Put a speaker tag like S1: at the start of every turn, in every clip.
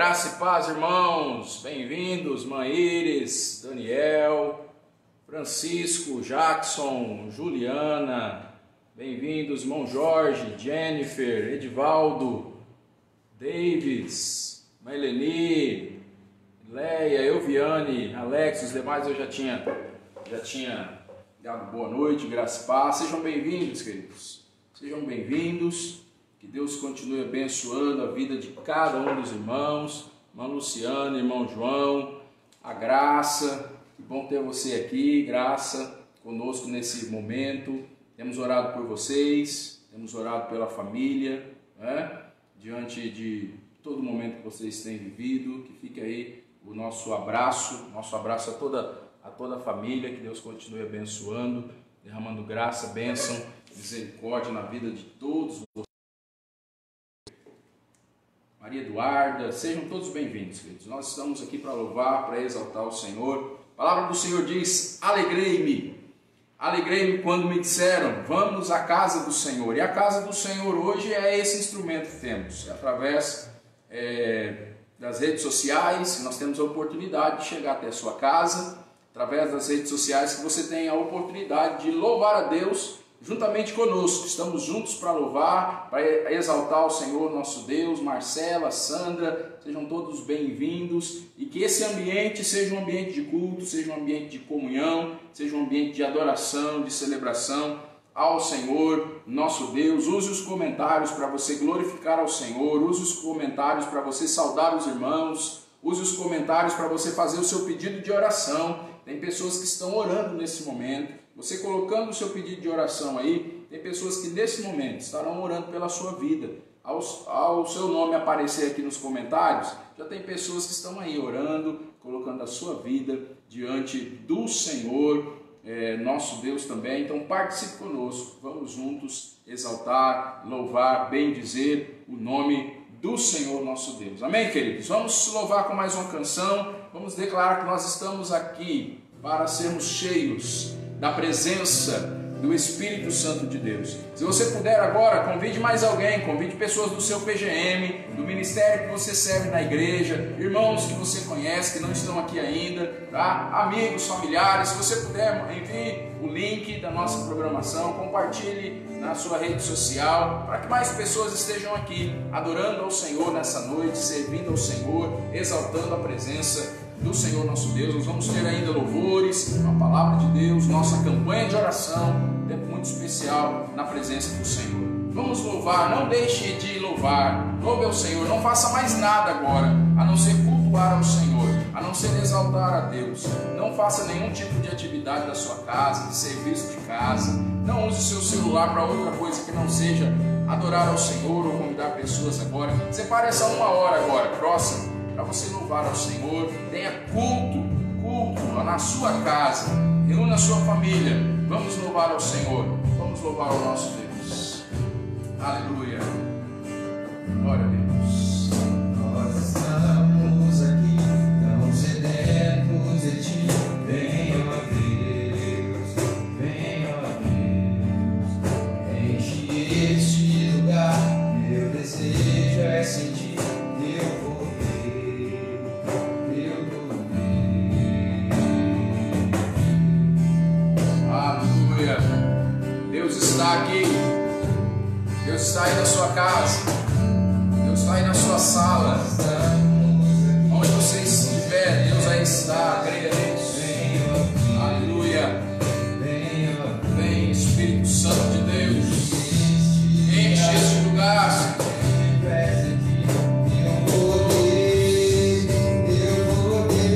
S1: Graça e paz, irmãos, bem-vindos, Maíris, Daniel, Francisco, Jackson, Juliana, bem-vindos, irmão Jorge, Jennifer, Edivaldo, Davis, Maileni, Leia, Elviane, Alex, os demais eu já tinha dado boa noite, graça e paz. Sejam bem-vindos, queridos, sejam bem-vindos. Que Deus continue abençoando a vida de cada um dos irmãos, irmão Luciano, irmão João, a Graça, que bom ter você aqui, Graça, conosco nesse momento. Temos orado por vocês, temos orado pela família, né? Diante de todo momento que vocês têm vivido, que fique aí o nosso abraço a toda a família, que Deus continue abençoando, derramando graça, bênção, misericórdia na vida de todos vocês. Maria Eduarda, sejam todos bem-vindos, queridos. Nós estamos aqui para louvar, para exaltar o Senhor. A palavra do Senhor diz: alegrei-me quando me disseram, vamos à casa do Senhor. E a casa do Senhor hoje é esse instrumento que temos, através das redes sociais. Nós temos a oportunidade de chegar até a sua casa, através das redes sociais, que você tem a oportunidade de louvar a Deus juntamente conosco. Estamos juntos para louvar, para exaltar o Senhor nosso Deus. Marcela, Sandra, sejam todos bem-vindos, e que esse ambiente seja um ambiente de culto, seja um ambiente de comunhão, seja um ambiente de adoração, de celebração ao Senhor nosso Deus. Use os comentários para você glorificar ao Senhor, use os comentários para você saudar os irmãos, use os comentários para você fazer o seu pedido de oração. Tem pessoas que estão orando nesse momento. Você colocando o seu pedido de oração aí, tem pessoas que nesse momento estarão orando pela sua vida. Ao seu nome aparecer aqui nos comentários, já tem pessoas que estão aí orando, colocando a sua vida diante do Senhor, nosso Deus também. Então participe conosco, vamos juntos exaltar, louvar, bendizer o nome do Senhor nosso Deus. Amém, queridos? Vamos louvar com mais uma canção, vamos declarar que nós estamos aqui para sermos cheios da presença do Espírito Santo de Deus. Se você puder agora, convide mais alguém, convide pessoas do seu PGM, do ministério que você serve na igreja, irmãos que você conhece, que não estão aqui ainda, tá? Amigos, familiares. Se você puder, envie o link da nossa programação, compartilhe na sua rede social, para que mais pessoas estejam aqui, adorando ao Senhor nessa noite, servindo ao Senhor, exaltando a presença do Senhor nosso Deus. Nós vamos ter ainda louvores, a palavra de Deus, nossa campanha de oração, um tempo muito especial na presença do Senhor. Vamos louvar, não deixe de louvar, louve ao Senhor, não faça mais nada agora, a não ser cultuar ao Senhor, a não ser exaltar a Deus. Não faça nenhum tipo de atividade da sua casa, de serviço de casa, não use seu celular para outra coisa que não seja adorar ao Senhor ou convidar pessoas agora. Separe essa uma hora agora, próxima, para você louvar ao Senhor. Tenha culto na sua casa, reúna a sua família, vamos louvar ao Senhor, vamos louvar ao nosso Deus. Aleluia, glória a Deus.
S2: Nós estamos aqui, tão sedentos de ti. Venha, ó Deus, venha, ó Deus, enche este lugar. Meu desejo é sentir teu poder, teu poder.
S1: Aleluia. Deus está aqui, Deus está aí na sua casa, Deus está aí na sua sala, onde você estiver, Deus aí está, creia nisso. Aleluia. Vem, Espírito Santo de Deus, enche este lugar, Senhor.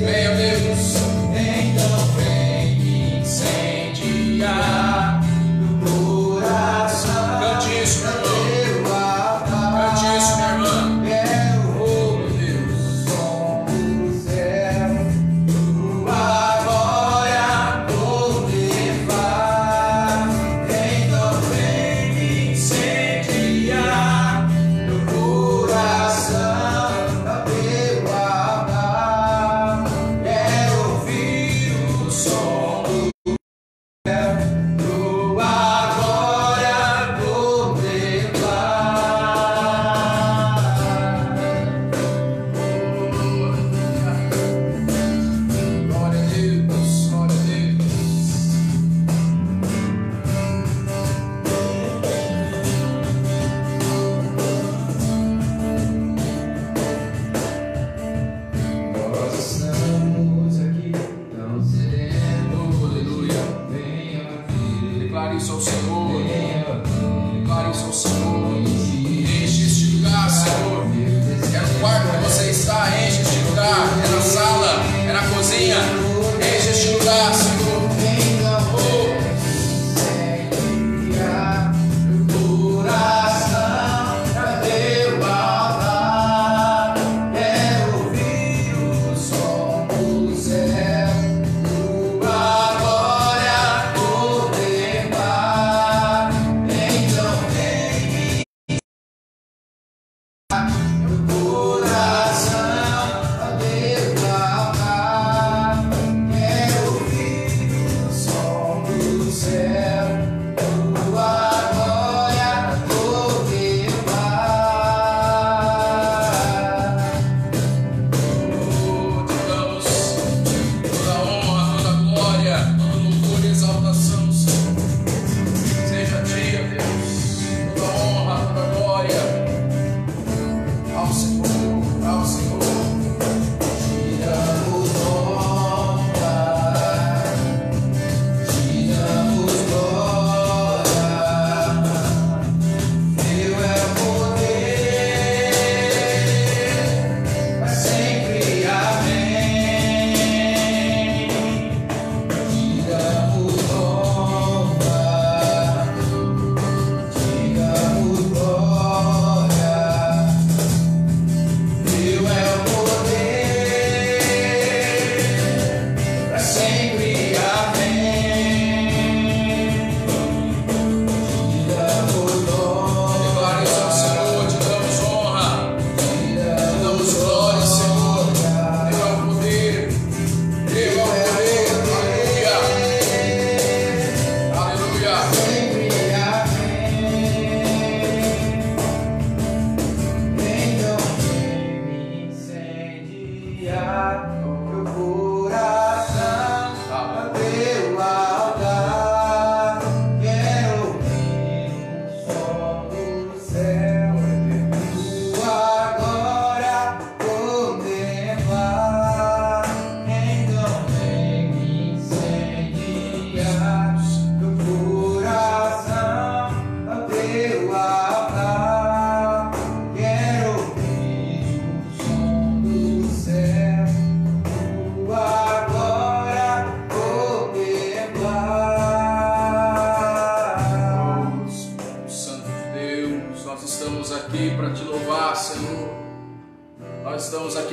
S1: Venha, Deus,
S2: Então vem incendiar no coração.
S1: cante isso, meu irmão, cante isso, minha irmã.
S2: Quero
S1: Oh, meu Deus.
S2: somos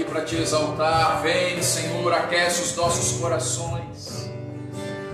S1: para te exaltar. Vem, Senhor, aquece os nossos corações.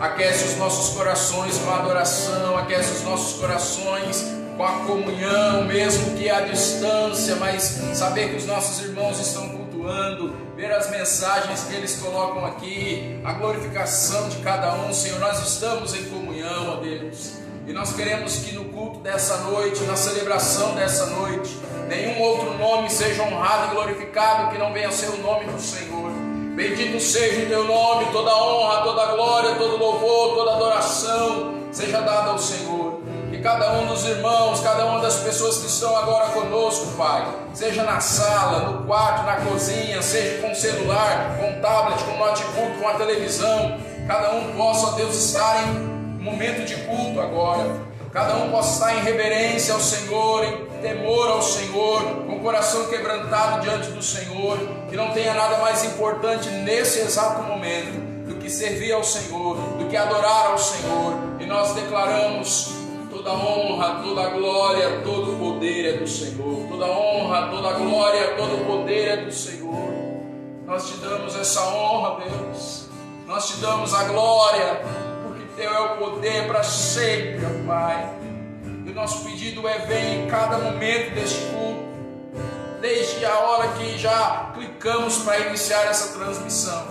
S1: Aquece os nossos corações com a adoração, aquece os nossos corações com a comunhão, mesmo que à distância, mas saber que os nossos irmãos estão cultuando, ver as mensagens que eles colocam aqui, a glorificação de cada um. Senhor, nós estamos em comunhão, ó Deus, e nós queremos que no culto dessa noite, na celebração dessa noite, nenhum outro nome seja honrado e glorificado que não venha a ser o nome do Senhor. Bendito seja o teu nome, toda honra, toda glória, todo louvor, toda adoração seja dada ao Senhor. Que cada um dos irmãos, cada uma das pessoas que estão agora conosco, Pai, seja na sala, no quarto, na cozinha, seja com celular, com tablet, com notebook, com a televisão, cada um possa, ó Deus, estar em momento de culto agora. Cada um possa estar em reverência ao Senhor, em temor ao Senhor, com o coração quebrantado diante do Senhor, que não tenha nada mais importante nesse exato momento do que servir ao Senhor, do que adorar ao Senhor. E nós declaramos: toda honra, toda glória, todo poder é do Senhor. Toda honra, toda glória, todo poder é do Senhor. Nós te damos essa honra, Deus. Nós te damos a glória, Teu é o poder para sempre, ó Pai. E o nosso pedido é: vem em cada momento deste culto, desde a hora que já clicamos para iniciar essa transmissão.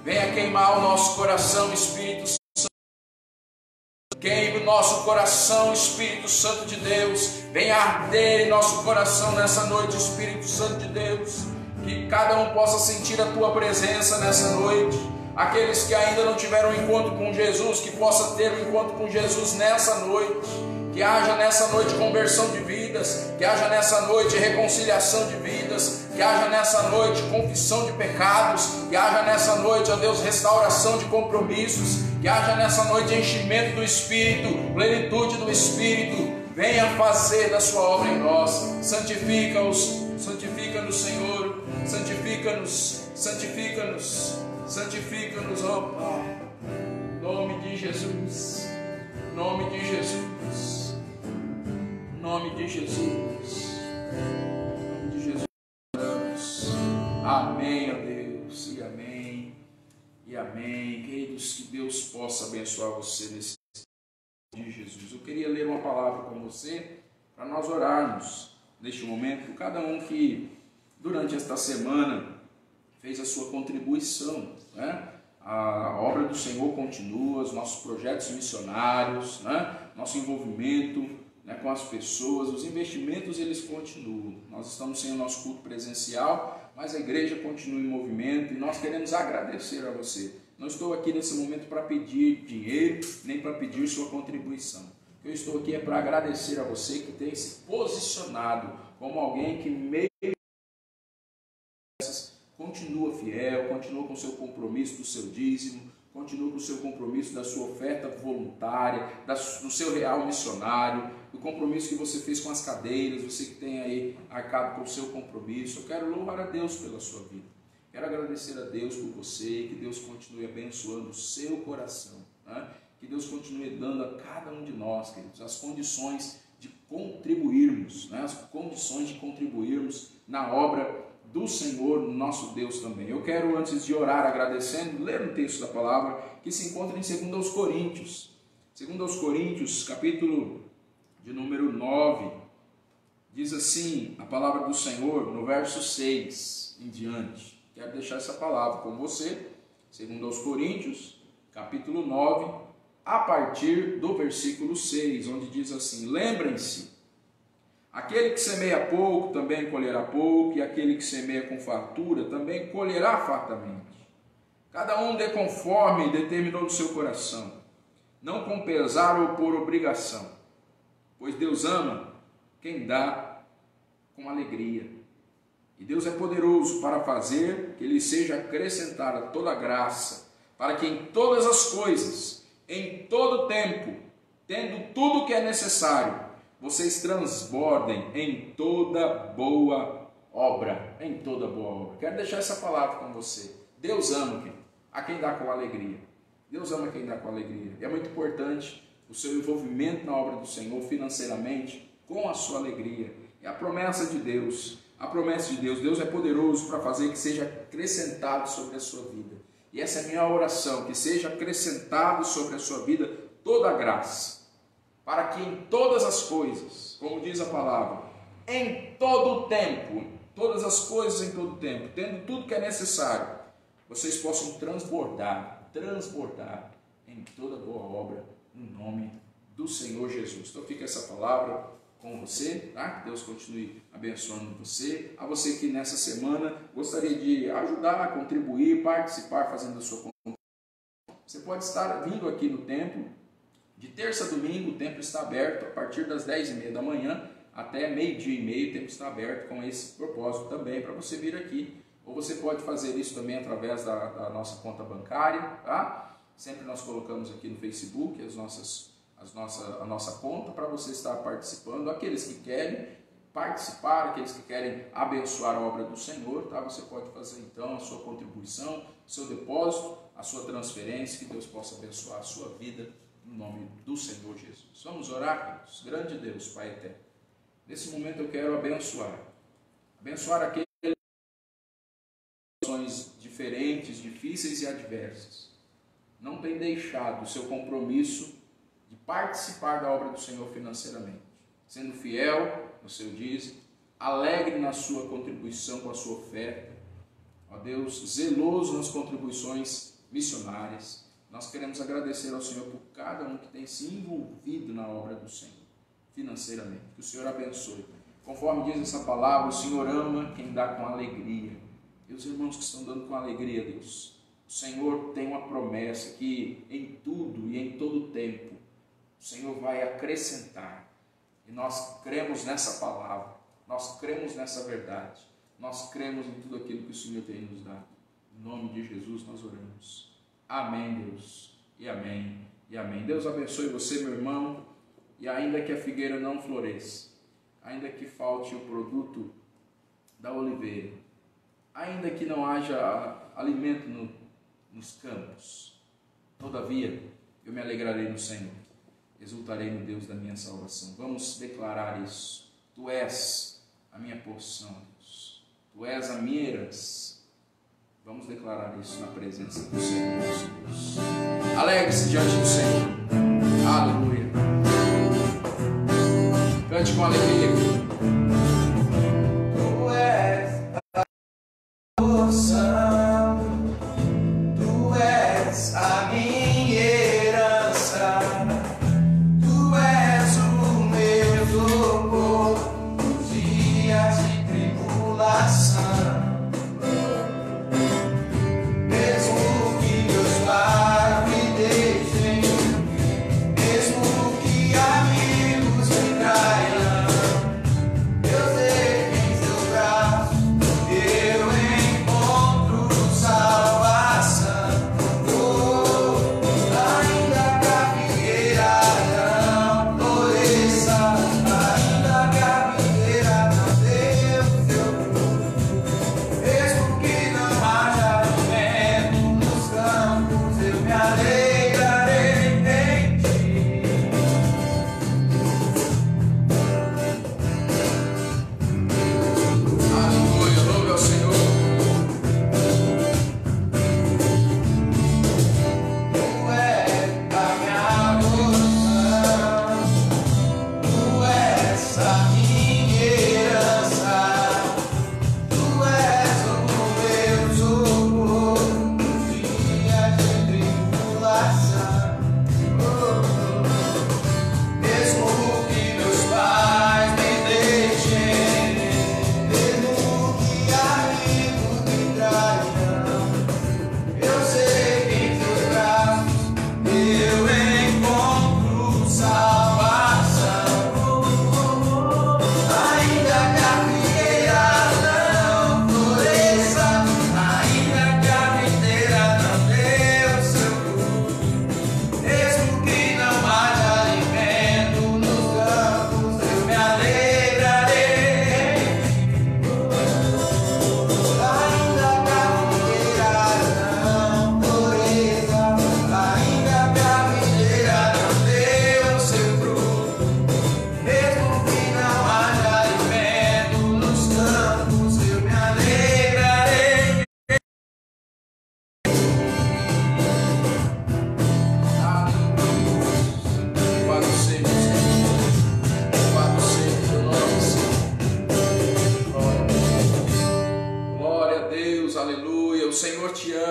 S1: Venha queimar o nosso coração, Espírito Santo. Queime o nosso coração, Espírito Santo de Deus. Venha arder em nosso coração nessa noite, Espírito Santo de Deus. Que cada um possa sentir a Tua presença nessa noite. Aqueles que ainda não tiveram um encontro com Jesus, que possa ter um encontro com Jesus nessa noite. Que haja nessa noite conversão de vidas, que haja nessa noite reconciliação de vidas, que haja nessa noite confissão de pecados, que haja nessa noite, ó Deus, restauração de compromissos, que haja nessa noite enchimento do Espírito, plenitude do Espírito. Venha fazer da sua obra em nós. Santifica-os, santifica-nos, Senhor, santifica-nos, santifica-nos. Santifica-nos, ó Pai, em nome de Jesus, em nome de Jesus, em nome de Jesus, em nome de Jesus. Amém, ó Deus, e amém, e amém. Queridos, que Deus possa abençoar você nesse nome de Jesus. Eu queria ler uma palavra com você para nós orarmos neste momento, cada um que durante esta semana fez a sua contribuição, né? A obra do Senhor continua, os nossos projetos missionários, né? Nosso envolvimento, né, com as pessoas, os investimentos eles continuam. Nós estamos sem o nosso culto presencial, mas a igreja continua em movimento e nós queremos agradecer a você. Não estou aqui nesse momento para pedir dinheiro, nem para pedir sua contribuição. O que eu estou aqui é para agradecer a você que tem se posicionado como alguém que meio continua fiel, continua com o seu compromisso do seu dízimo, continua com o seu compromisso da sua oferta voluntária, do seu real missionário, do compromisso que você fez com as cadeiras, você que tem aí arcado com o seu compromisso. Eu quero louvar a Deus pela sua vida. Quero agradecer a Deus por você, que Deus continue abençoando o seu coração, né? Que Deus continue dando a cada um de nós, queridos, as condições de contribuirmos, né? As condições de contribuirmos na obra do Senhor, nosso Deus também. Eu quero, antes de orar agradecendo, ler um texto da palavra que se encontra em 2 Coríntios. 2 Coríntios, capítulo de número 9, diz assim a palavra do Senhor, no verso 6 em diante. Quero deixar essa palavra com você. 2 Coríntios, capítulo 9, a partir do versículo 6, onde diz assim: lembrem-se, aquele que semeia pouco também colherá pouco, e aquele que semeia com fartura também colherá fartamente. Cada um dê conforme determinou no seu coração, não com pesar ou por obrigação, pois Deus ama quem dá com alegria. E Deus é poderoso para fazer que lhe seja acrescentada toda graça, para que em todas as coisas, em todo tempo, tendo tudo o que é necessário, vocês transbordem em toda boa obra. Em toda boa obra. Quero deixar essa palavra com você. Deus ama a quem dá com alegria. Deus ama quem dá com alegria. E é muito importante o seu envolvimento na obra do Senhor financeiramente com a sua alegria. É a promessa de Deus. a promessa de Deus. Deus é poderoso para fazer que seja acrescentado sobre a sua vida. E essa é a minha oração, que seja acrescentado sobre a sua vida toda a graça, para que em todas as coisas, como diz a palavra, em todo o tempo, todas as coisas em todo o tempo, tendo tudo que é necessário, vocês possam transbordar em toda boa obra, no nome do Senhor Jesus. Então fica essa palavra com você, tá? Que Deus continue abençoando você. A você que nessa semana gostaria de ajudar, contribuir, participar, fazendo a sua contribuição. Você pode estar vindo aqui no templo, de terça a domingo, o templo está aberto a partir das 10h30 da manhã até 12h30, o templo está aberto com esse propósito também, para você vir aqui. Ou você pode fazer isso também através da nossa conta bancária, tá? Sempre nós colocamos aqui no Facebook a nossa conta para você estar participando. Aqueles que querem participar, aqueles que querem abençoar a obra do Senhor, tá? Você pode fazer então a sua contribuição, o seu depósito, a sua transferência, que Deus possa abençoar a sua vida, no nome do Senhor Jesus. Vamos orar, queridos. Grande Deus, Pai eterno. Nesse momento eu quero abençoar aqueles situações diferentes, difíceis e adversas. Não tem deixado o seu compromisso de participar da obra do Senhor financeiramente, sendo fiel no seu dízimo, alegre na sua contribuição com a sua oferta, ó Deus, zeloso nas contribuições missionárias. Nós queremos agradecer ao Senhor por cada um que tem se envolvido na obra do Senhor, financeiramente. Que o Senhor abençoe. Conforme diz essa palavra, o Senhor ama quem dá com alegria. E os irmãos que estão dando com alegria, Deus, o Senhor tem uma promessa que em tudo e em todo tempo, o Senhor vai acrescentar. E nós cremos nessa palavra, nós cremos nessa verdade, nós cremos em tudo aquilo que o Senhor tem nos dado. Em nome de Jesus nós oramos. Amém, Deus, e amém, e amém. Deus abençoe você, meu irmão, e ainda que a figueira não floresça, ainda que falte o produto da oliveira, ainda que não haja alimento nos campos, todavia eu me alegrarei no Senhor, exultarei no Deus da minha salvação. Vamos declarar isso. Tu és a minha porção, Deus, Tu és a minha herança. Vamos declarar isso na presença do Senhor, Deus. Alegre-se diante do Senhor. Aleluia. Cante com alegria.
S2: Tu és a porção, Tu és a minha herança, Tu és o meu socorro nos dias de tribulação.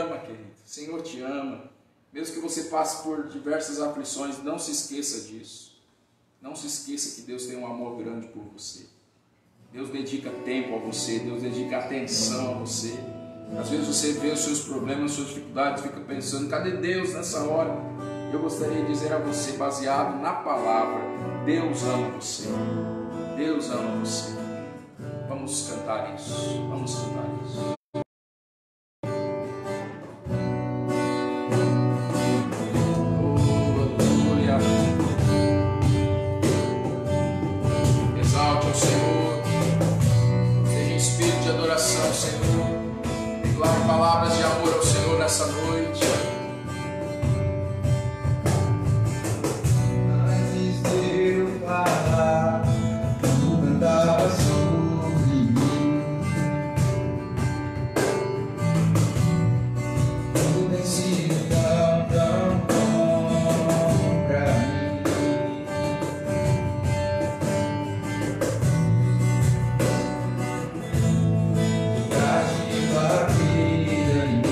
S1: ama, querido. O Senhor te ama. Mesmo que você passe por diversas aflições, não se esqueça disso. Não se esqueça que Deus tem um amor grande por você. Deus dedica tempo a você, Deus dedica atenção a você. Às vezes você vê os seus problemas, as suas dificuldades, fica pensando, cadê Deus nessa hora? Eu gostaria de dizer a você, baseado na palavra, Deus ama você. Deus ama você. Vamos cantar isso. Vamos cantar isso. Exalte ao Senhor. Seja em espírito de adoração, Senhor. Declare palavras de amor ao Senhor nessa noite.
S2: Antes de eu falar, tu cantava sobre mim. Tudo tem sido tão bom pra mim. Tu traz a vida em mim.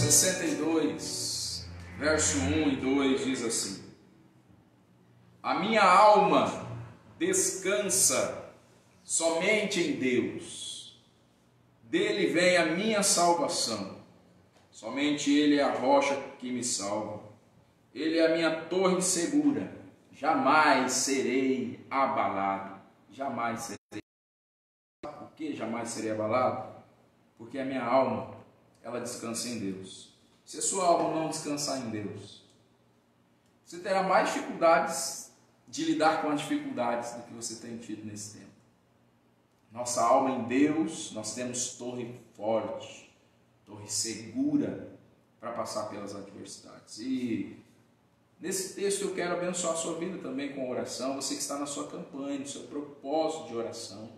S1: 62, verso 1 e 2 diz assim: a minha alma descansa somente em Deus, dele vem a minha salvação, somente Ele é a rocha que me salva, Ele é a minha torre segura, jamais serei abalado, jamais serei. Por que jamais serei abalado? Porque a minha alma, ela descansa em Deus. Se a sua alma não descansar em Deus, você terá mais dificuldades de lidar com as dificuldades do que você tem tido nesse tempo. Nossa alma em Deus, nós temos torre forte, torre segura para passar pelas adversidades. E nesse texto eu quero abençoar a sua vida também com oração. Você que está na sua campanha, no seu propósito de oração,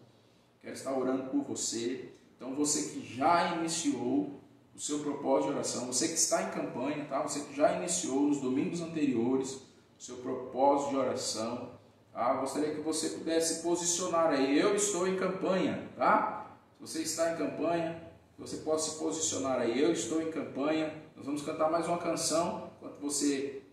S1: quero estar orando por você. Então você que já iniciou o seu propósito de oração, você que está em campanha, tá? Você que já iniciou nos domingos anteriores o seu propósito de oração, tá? Gostaria que você pudesse posicionar aí, eu estou em campanha, tá? Se você está em campanha, você pode se posicionar aí, eu estou em campanha. Nós vamos cantar mais uma canção, enquanto você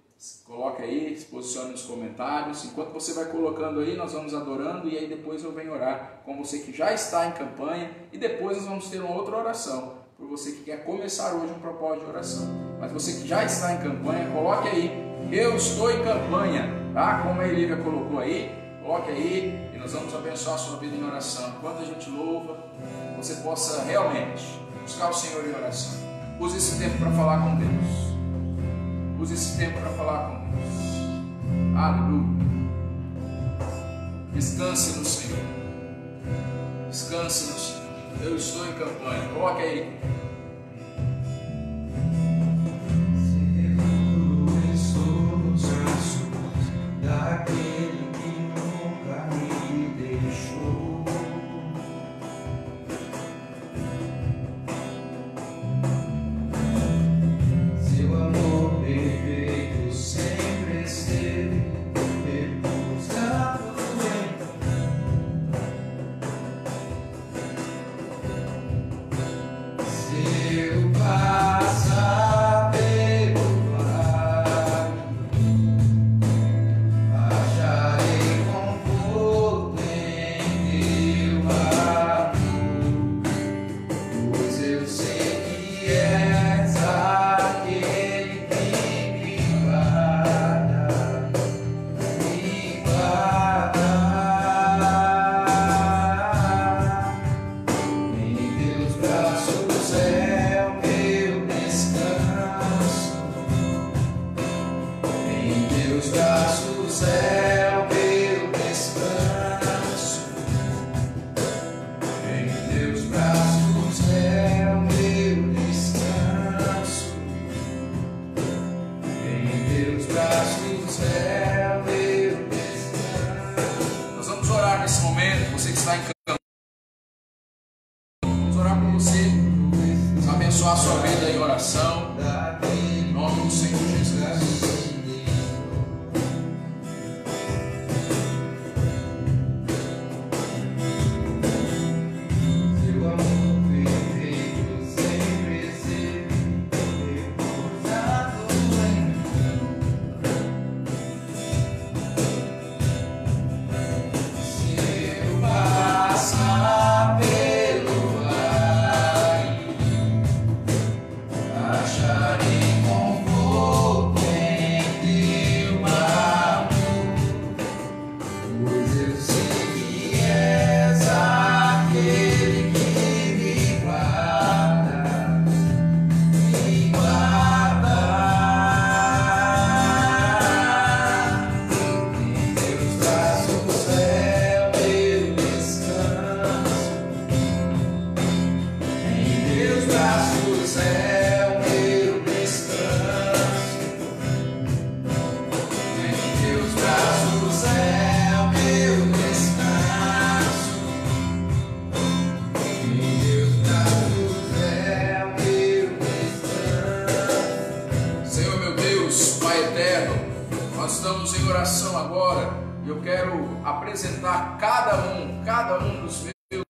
S1: coloca aí, se posiciona nos comentários. Enquanto você vai colocando aí, nós vamos adorando e aí depois eu venho orar com você que já está em campanha e depois nós vamos ter uma outra oração por você que quer começar hoje um propósito de oração. Mas você que já está em campanha, coloque aí, eu estou em campanha, tá? Como a Elívia colocou aí, coloque aí e nós vamos abençoar a sua vida em oração. Enquanto a gente louva, você possa realmente buscar o Senhor em oração. Use esse tempo para falar com Deus. Use esse tempo para falar com Deus. Aleluia. Descanse no Senhor. Descanse no Senhor. Eu estou em campanha. Coloque aí.
S2: Seguro estou nos braços daquele que nunca me deixou. Seu amor perfeito sempre esteve repousado em seu passar pelo vale, acharei conforto em teu amor, pois eu sei que és aquele que me guarda, me guarda. Em teus braços é o meu descanso, em teus braços é o meu descanso, em teus braços é o meu descanso, em teus braços é o meu descanso.
S1: Nós vamos orar nesse momento, você que está em campanha. Vamos orar por você. Vamos abençoar a sua vida em oração. Em nome do Senhor Jesus.
S2: Seu amor perfeito sempre esteve repousado em mim. Seu passar pelo vale, acharei conforto em teu amor, pois eu sei que és aquele que me guarda, me guarda. Em teus braços é o meu descanso, em teus braços é o meu descanso, em teus braços é o meu descanso, em teus braços é o meu descanso.
S1: Senhor meu Deus, Pai eterno, nós estamos em oração agora e eu quero apresentar cada um dos meus,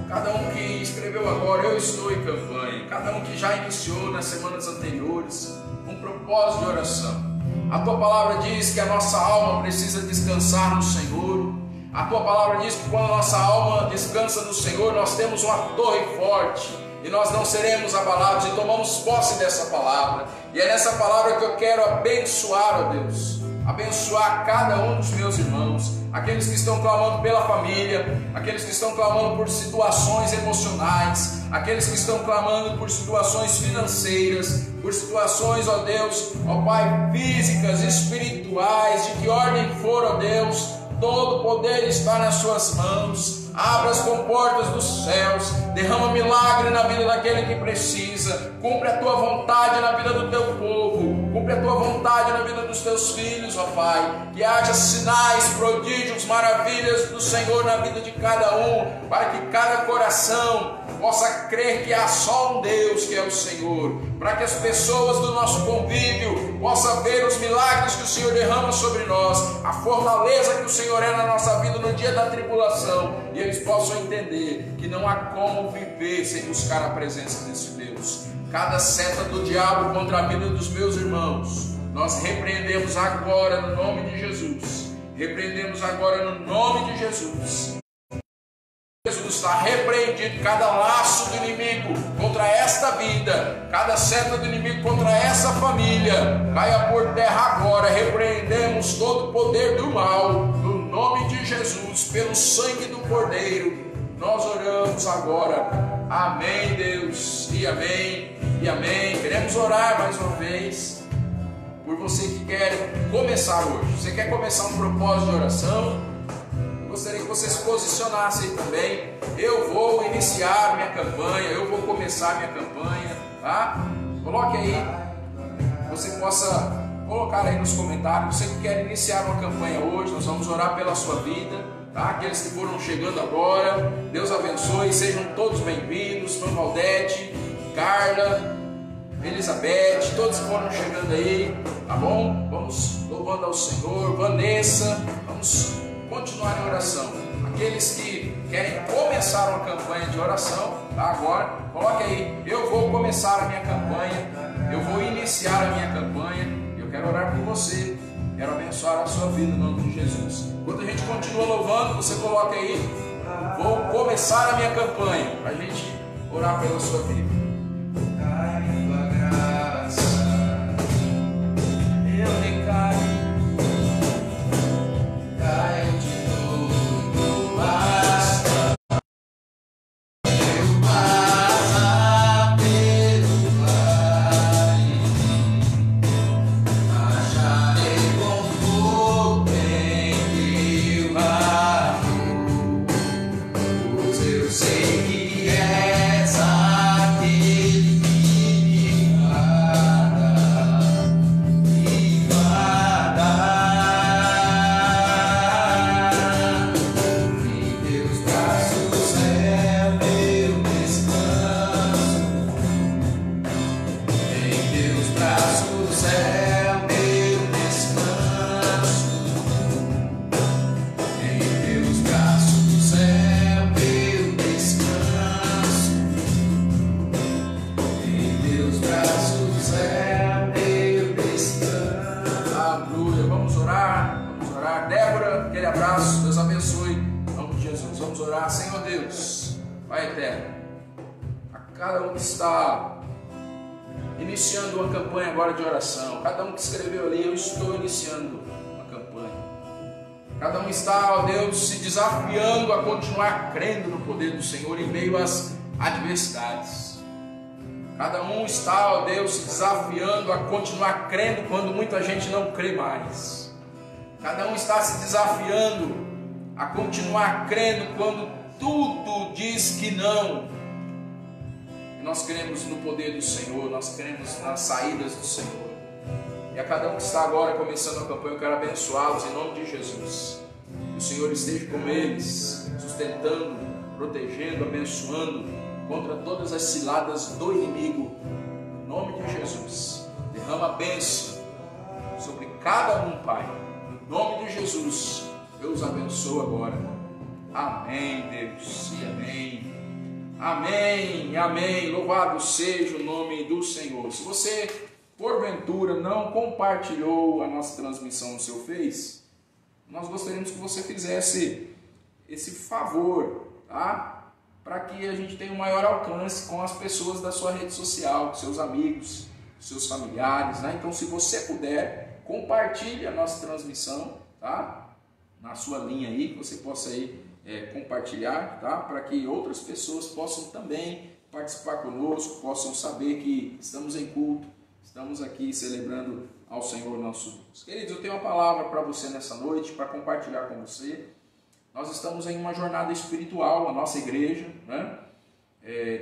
S1: cada um que escreveu agora, eu estou em campanha. Cada um que já iniciou nas semanas anteriores um propósito de oração. A tua palavra diz que a nossa alma precisa descansar no Senhor. A tua palavra diz que quando a nossa alma descansa no Senhor, nós temos uma torre forte e nós não seremos abalados, e tomamos posse dessa palavra. E é nessa palavra que eu quero abençoar, ó Deus, abençoar cada um dos meus irmãos, aqueles que estão clamando pela família, aqueles que estão clamando por situações emocionais, aqueles que estão clamando por situações financeiras, por situações, ó Deus, ó Pai, físicas, espirituais, de que ordem for, ó Deus. Todo o poder está nas suas mãos. Abra as comportas dos céus, derrama milagre na vida daquele que precisa. Cumpre a tua vontade na vida do teu povo, cumpre a tua vontade na vida dos teus filhos, ó Pai. Que haja sinais, prodígios, maravilhas do Senhor na vida de cada um, para que cada coração possa crer que há só um Deus, que é o Senhor, para que as pessoas do nosso convívio possam ver os milagres que o Senhor derrama sobre nós, a fortaleza que o Senhor é na nossa vida no dia da tribulação, e eles possam entender que não há como viver sem buscar a presença desse Deus. Cada seta do diabo contra a vida dos meus irmãos, nós repreendemos agora no nome de Jesus. Repreendemos agora no nome de Jesus. Jesus está repreendido cada laço do inimigo contra esta vida, cada seta do inimigo contra essa família, caia por terra agora. Repreendemos todo o poder do mal, no nome de Jesus, pelo sangue do Cordeiro, nós oramos agora. Amém, Deus, e amém, e amém. Queremos orar mais uma vez por você que quer começar hoje. Você quer começar um propósito de oração? Gostaria que você se posicionasse aí também. Eu vou iniciar minha campanha, eu vou começar minha campanha, tá? Coloque aí, você possa colocar aí nos comentários, você que quer iniciar uma campanha hoje. Nós vamos orar pela sua vida, tá? Aqueles que foram chegando agora, Deus abençoe, sejam todos bem-vindos. Irmã Valdete, Carla, Elizabeth, todos que foram chegando aí, tá bom? Vamos louvando ao Senhor. Vanessa, vamos continuar em oração. Aqueles que querem começar uma campanha de oração, tá? Agora, coloque aí, eu vou começar a minha campanha, eu vou iniciar a minha campanha, eu quero orar por você, quero abençoar a sua vida no nome de Jesus. Enquanto a gente continua louvando, você coloca aí, vou começar a minha campanha, para a gente orar pela sua vida. Eu declaro. Senhor Deus, Pai eterno, a cada um que está iniciando uma campanha agora de oração, cada um que escreveu ali, eu estou iniciando uma campanha, cada um está, ó Deus, se desafiando a continuar crendo no poder do Senhor em meio às adversidades, cada um está, ó Deus, se desafiando a continuar crendo quando muita gente não crê mais, cada um está se desafiando a continuar crendo quando tudo diz que não. E nós cremos no poder do Senhor, nós cremos nas saídas do Senhor. E a cada um que está agora começando a campanha, eu quero abençoá-los em nome de Jesus. Que o Senhor esteja com eles, sustentando, protegendo, abençoando contra todas as ciladas do inimigo. Em nome de Jesus, derrama a bênção sobre cada um, Pai. Em nome de Jesus, eu os abençoo agora. Amém, Deus, e amém. Amém, amém. Louvado seja o nome do Senhor. Se você, porventura, não compartilhou a nossa transmissão no seu Face, nós gostaríamos que você fizesse esse favor, tá? Para que a gente tenha um maior alcance com as pessoas da sua rede social, com seus amigos, seus familiares, né? Então, se você puder, compartilhe a nossa transmissão, tá? Na sua linha aí, que você possa aí compartilhar, tá? Para que outras pessoas possam também participar conosco, possam saber que estamos em culto, estamos aqui celebrando ao Senhor nosso Deus. Queridos, eu tenho uma palavra para você nessa noite, para compartilhar com você. Nós estamos em uma jornada espiritual, a nossa igreja, né?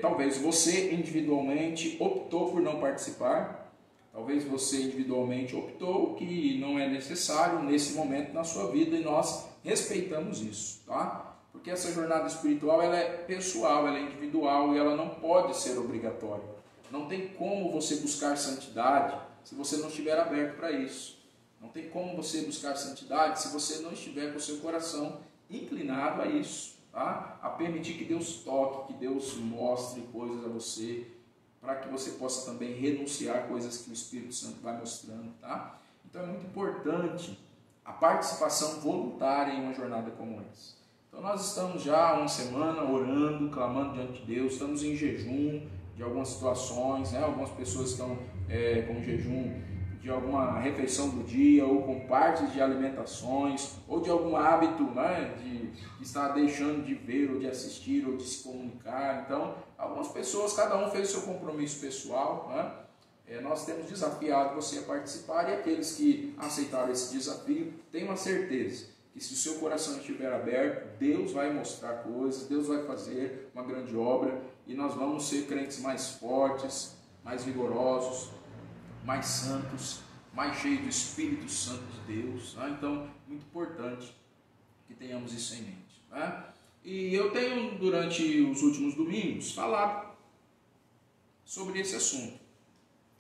S1: Talvez você individualmente optou por não participar, talvez você individualmente optou que não é necessário nesse momento na sua vida e nós respeitamos isso, tá? Porque essa jornada espiritual ela é pessoal, ela é individual e ela não pode ser obrigatória. Não tem como você buscar santidade se você não estiver aberto para isso. Não tem como você buscar santidade se você não estiver com o seu coração inclinado a isso. Tá? A permitir que Deus toque, que Deus mostre coisas a você, para que você possa também renunciar a coisas que o Espírito Santo vai mostrando. Tá? Então é muito importante a participação voluntária em uma jornada como essa. Então nós estamos já há uma semana orando, clamando diante de Deus, estamos em jejum de algumas situações, né? Algumas pessoas estão com jejum de alguma refeição do dia, ou com partes de alimentações, ou de algum hábito, né, de estar deixando de ver, ou de assistir, ou de se comunicar. Então, algumas pessoas, cada um fez o seu compromisso pessoal, né? Nós temos desafiado você a participar, e aqueles que aceitaram esse desafio, tenham uma certeza que se o seu coração estiver aberto, Deus vai mostrar coisas, Deus vai fazer uma grande obra, e nós vamos ser crentes mais fortes, mais vigorosos, mais santos, mais cheios do Espírito Santo de Deus. Né? Então, muito importante que tenhamos isso em mente. Né? E eu tenho, durante os últimos domingos, falado sobre esse assunto.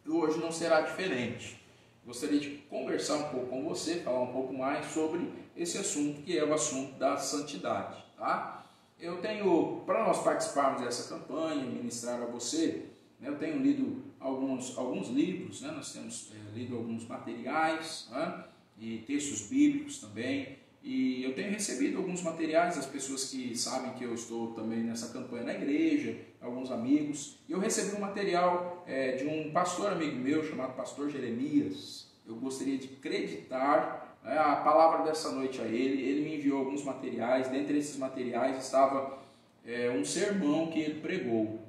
S1: E hoje não será diferente. Gostaria de conversar um pouco com você, falar um pouco mais sobre esse assunto, que é o assunto da santidade. Tá? Eu tenho, para nós participarmos dessa campanha, ministrar a você, eu tenho lido alguns livros, né? Nós temos lido alguns materiais, né? E textos bíblicos também, e eu tenho recebido alguns materiais das pessoas que sabem que eu estou também nessa campanha na igreja, alguns amigos, e eu recebi um material de um pastor amigo meu chamado pastor Jeremias. Eu gostaria de acreditar a palavra dessa noite a ele me enviou alguns materiais, dentre esses materiais estava um sermão que ele pregou.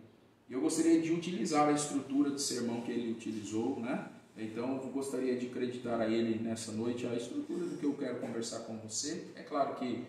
S1: Eu gostaria de utilizar a estrutura de sermão que ele utilizou, né? Então, eu gostaria de acreditar a ele nessa noite a estrutura do que eu quero conversar com você. É claro que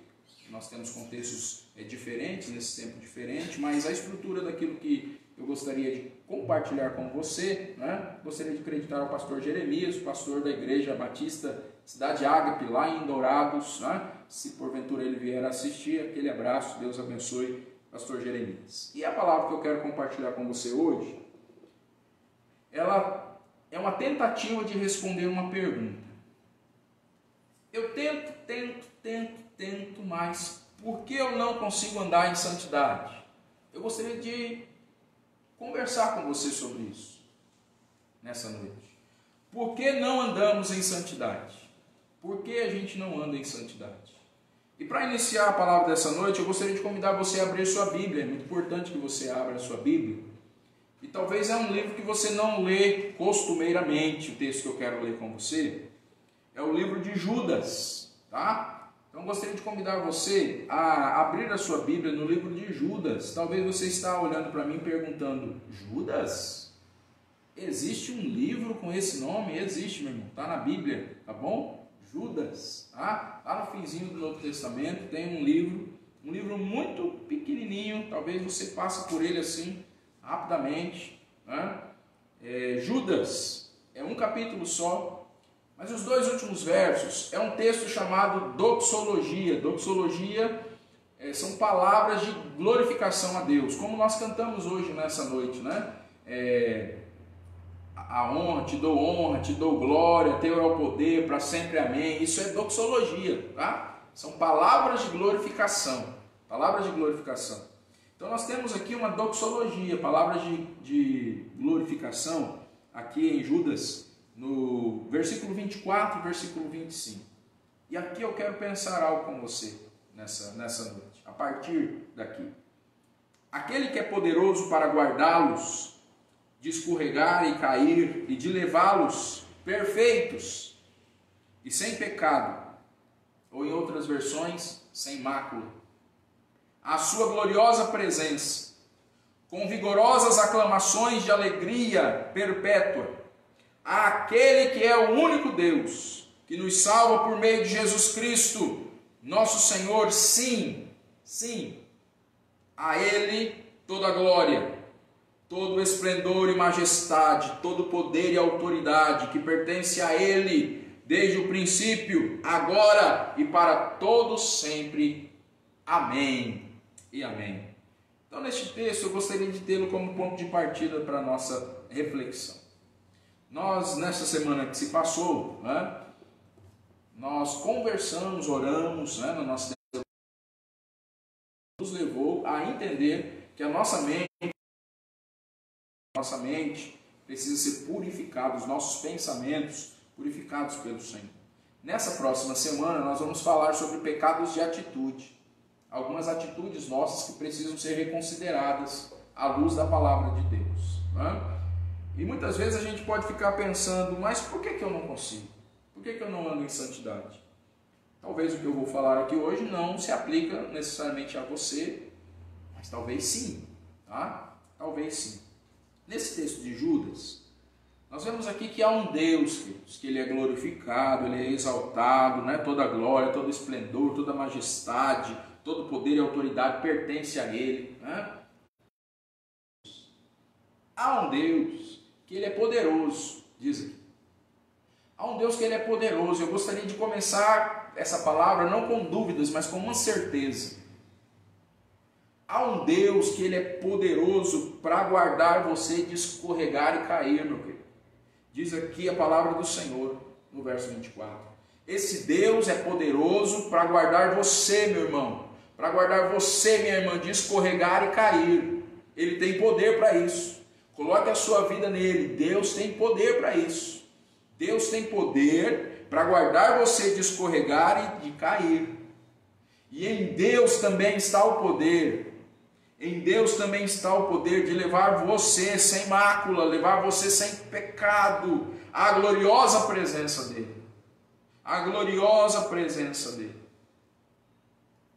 S1: nós temos contextos diferentes, nesse tempo diferente, mas a estrutura daquilo que eu gostaria de compartilhar com você, né? Gostaria de acreditar ao pastor Jeremias, pastor da Igreja Batista Cidade Ágape, lá em Dourados, né? Se porventura ele vier assistir, aquele abraço, Deus abençoe pastor Jeremias. E a palavra que eu quero compartilhar com você hoje, ela é uma tentativa de responder uma pergunta. Eu tento, mas por que eu não consigo andar em santidade? Eu gostaria de conversar com você sobre isso nessa noite. Por que não andamos em santidade? Por que a gente não anda em santidade? E para iniciar a palavra dessa noite, eu gostaria de convidar você a abrir sua Bíblia. É muito importante que você abra a sua Bíblia. E talvez é um livro que você não lê costumeiramente. O texto que eu quero ler com você é o livro de Judas, tá? Então eu gostaria de convidar você a abrir a sua Bíblia no livro de Judas. Talvez você está olhando para mim perguntando: Judas? Existe um livro com esse nome? Existe, meu irmão. Está na Bíblia, tá bom? Judas, tá? Lá no finzinho do Novo Testamento tem um livro muito pequenininho, talvez você passe por ele assim, rapidamente, né? Judas, é um capítulo só, mas os dois últimos versos é um texto chamado doxologia. Doxologia são palavras de glorificação a Deus, como nós cantamos hoje nessa noite, né? Honra, te dou glória, teu é o poder, para sempre amém. Isso é doxologia, tá? São palavras de glorificação, palavras de glorificação. Então nós temos aqui uma doxologia, palavras de glorificação, aqui em Judas, no versículo 24 e versículo 25. E aqui eu quero pensar algo com você nessa noite, a partir daqui. Aquele que é poderoso para guardá-los de escorregar e cair, e de levá-los perfeitos e sem pecado, ou em outras versões, sem mácula, à sua gloriosa presença, com vigorosas aclamações de alegria perpétua, àquele que é o único Deus, que nos salva por meio de Jesus Cristo, nosso Senhor, sim, a Ele toda a glória, todo o esplendor e majestade, todo o poder e autoridade que pertence a Ele, desde o princípio, agora e para todos sempre. Amém e amém. Então, neste texto, eu gostaria de tê-lo como ponto de partida para a nossa reflexão. Nós, nessa semana que se passou, nós conversamos, oramos, na nossa nos levou a entender que a nossa mente precisa ser purificada, os nossos pensamentos purificados pelo Senhor. Nessa próxima semana nós vamos falar sobre pecados de atitude, algumas atitudes nossas que precisam ser reconsideradas à luz da palavra de Deus. E muitas vezes a gente pode ficar pensando, mas por que eu não consigo? Por que eu não ando em santidade? Talvez o que eu vou falar aqui hoje não se aplica necessariamente a você, mas talvez sim, tá? Talvez sim. Nesse texto de Judas, nós vemos aqui que há um Deus, queridos, que Ele é glorificado, Ele é exaltado, toda a glória, todo o esplendor, toda a majestade, todo o poder e autoridade pertence a Ele. Há um Deus que Ele é poderoso, diz aqui. Há um Deus que Ele é poderoso. Eu gostaria de começar essa palavra não com dúvidas, mas com uma certeza. Há um Deus que Ele é poderoso para guardar você de escorregar e cair, meu querido. Diz aqui a palavra do Senhor, no verso 24. Esse Deus é poderoso para guardar você, meu irmão, para guardar você, minha irmã, de escorregar e cair. Ele tem poder para isso. Coloque a sua vida nele. Deus tem poder para isso. Deus tem poder para guardar você de escorregar e de cair. E em Deus também está o poder. Em Deus também está o poder de levar você sem mácula, levar você sem pecado, à gloriosa presença dEle. A gloriosa presença dEle.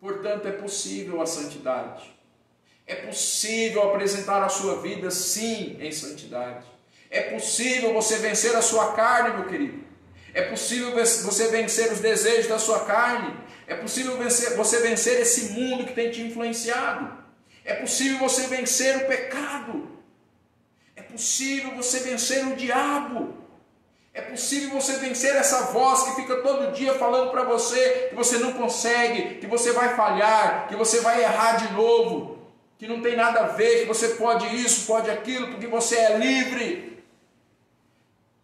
S1: Portanto, é possível a santidade. É possível apresentar a sua vida, sim, em santidade. É possível você vencer a sua carne, meu querido. É possível você vencer os desejos da sua carne. É possível você vencer esse mundo que tem te influenciado. É possível você vencer o pecado. É possível você vencer o diabo. É possível você vencer essa voz que fica todo dia falando para você que você não consegue, que você vai falhar, que você vai errar de novo, que não tem nada a ver, que você pode isso, pode aquilo, porque você é livre.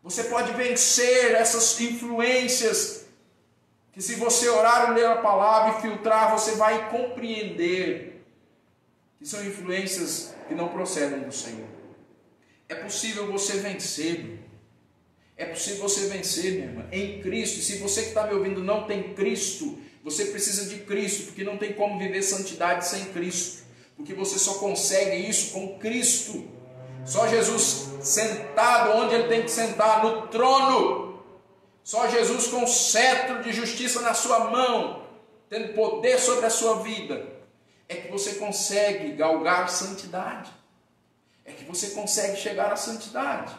S1: Você pode vencer essas influências que, se você orar e ler a palavra e filtrar, você vai compreender que são influências que não procedem do Senhor. É possível você vencer. É possível você vencer, minha irmã, em Cristo. E se você que está me ouvindo não tem Cristo, você precisa de Cristo, porque não tem como viver santidade sem Cristo. Porque você só consegue isso com Cristo. Só Jesus sentado onde Ele tem que sentar, no trono. Só Jesus com o cetro de justiça na sua mão, tendo poder sobre a sua vida, é que você consegue galgar santidade. É que você consegue chegar à santidade.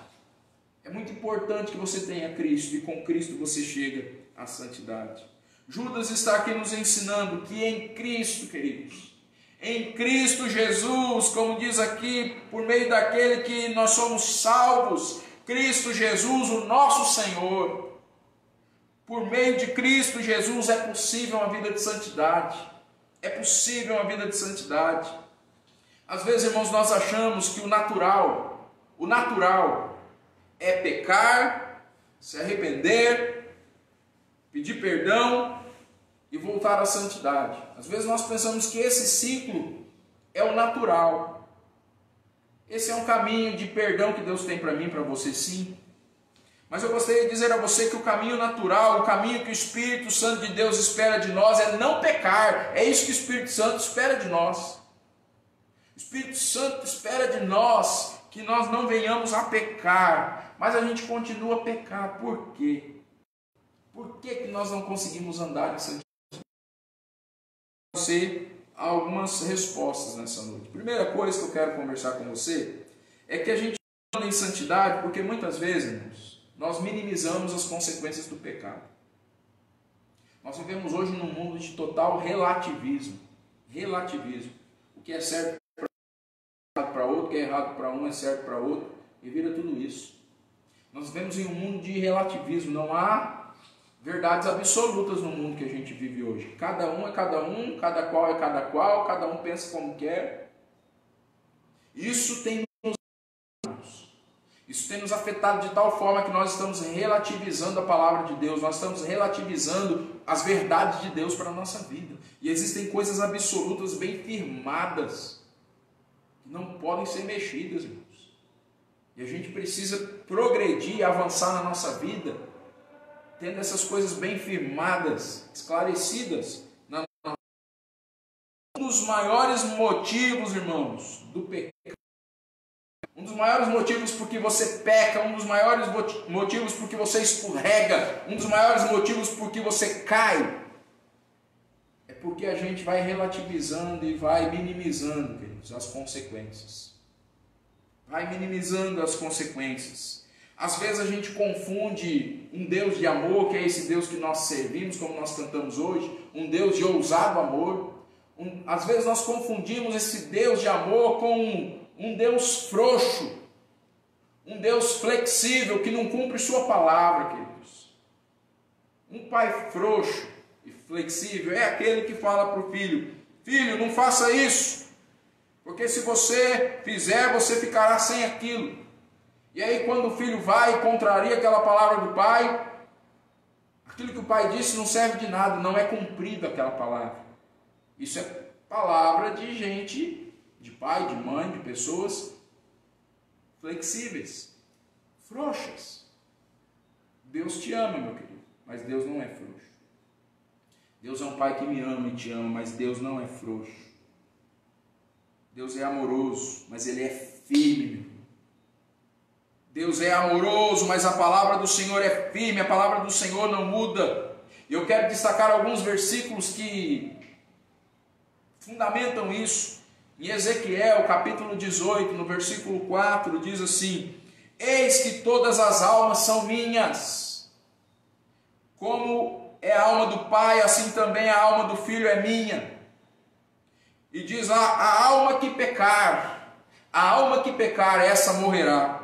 S1: É muito importante que você tenha Cristo, e com Cristo você chega à santidade. Judas está aqui nos ensinando que em Cristo, queridos, em Cristo Jesus, como diz aqui, por meio daquele que nós somos salvos, Cristo Jesus, o nosso Senhor. Por meio de Cristo Jesus é possível uma vida de santidade. É possível uma vida de santidade. Às vezes, irmãos, nós achamos que o natural é pecar, se arrepender, pedir perdão e voltar à santidade. Às vezes nós pensamos que esse ciclo é o natural. Esse é um caminho de perdão que Deus tem para mim, para você, sim. Mas eu gostaria de dizer a você que o caminho natural, o caminho que o Espírito Santo de Deus espera de nós é não pecar. É isso que o Espírito Santo espera de nós. O Espírito Santo espera de nós que nós não venhamos a pecar, mas a gente continua a pecar. Por quê? Por que nós não conseguimos andar em santidade? Você algumas respostas nessa noite. Primeira coisa que eu quero conversar com você é que a gente anda em santidade porque muitas vezes, irmãos, nós minimizamos as consequências do pecado. Nós vivemos hoje num mundo de total relativismo. Relativismo. O que é certo para outro, o que é errado para um é certo para outro, e vira tudo isso. Nós vivemos em um mundo de relativismo, não há verdades absolutas no mundo que a gente vive hoje. Cada um é cada um, cada qual é cada qual, cada um pensa como quer. Isso tem nos afetado de tal forma que nós estamos relativizando a palavra de Deus, nós estamos relativizando as verdades de Deus para a nossa vida. E existem coisas absolutas bem firmadas que não podem ser mexidas, irmãos. E a gente precisa progredir e avançar na nossa vida, tendo essas coisas bem firmadas, esclarecidas. Um dos maiores motivos, irmãos, do pecado, um dos maiores motivos porque você peca, um dos maiores motivos porque você escorrega, um dos maiores motivos porque você cai, é porque a gente vai relativizando e vai minimizando, queridos, as consequências. Vai minimizando as consequências. Às vezes a gente confunde um Deus de amor, que é esse Deus que nós servimos, como nós cantamos hoje, um Deus de ousado amor. Às vezes nós confundimos esse Deus de amor com um Deus frouxo, um Deus flexível, que não cumpre sua palavra, queridos. Um pai frouxo e flexível é aquele que fala para o filho: filho, não faça isso, porque se você fizer, você ficará sem aquilo. E aí quando o filho vai e contraria aquela palavra do pai, aquilo que o pai disse não serve de nada, não é cumprido aquela palavra. Isso é palavra de gente, de pai, de mãe, de pessoas flexíveis, frouxas. Deus te ama, meu querido, mas Deus não é frouxo. Deus é um pai que me ama e te ama, mas Deus não é frouxo. Deus é amoroso, mas Ele é firme, meu querido. Deus é amoroso, mas a palavra do Senhor é firme, a palavra do Senhor não muda. E eu quero destacar alguns versículos que fundamentam isso. Em Ezequiel, capítulo 18, no versículo 4, diz assim: eis que todas as almas são minhas. Como é a alma do Pai, assim também a alma do Filho é minha. E diz lá: a alma que pecar, essa morrerá.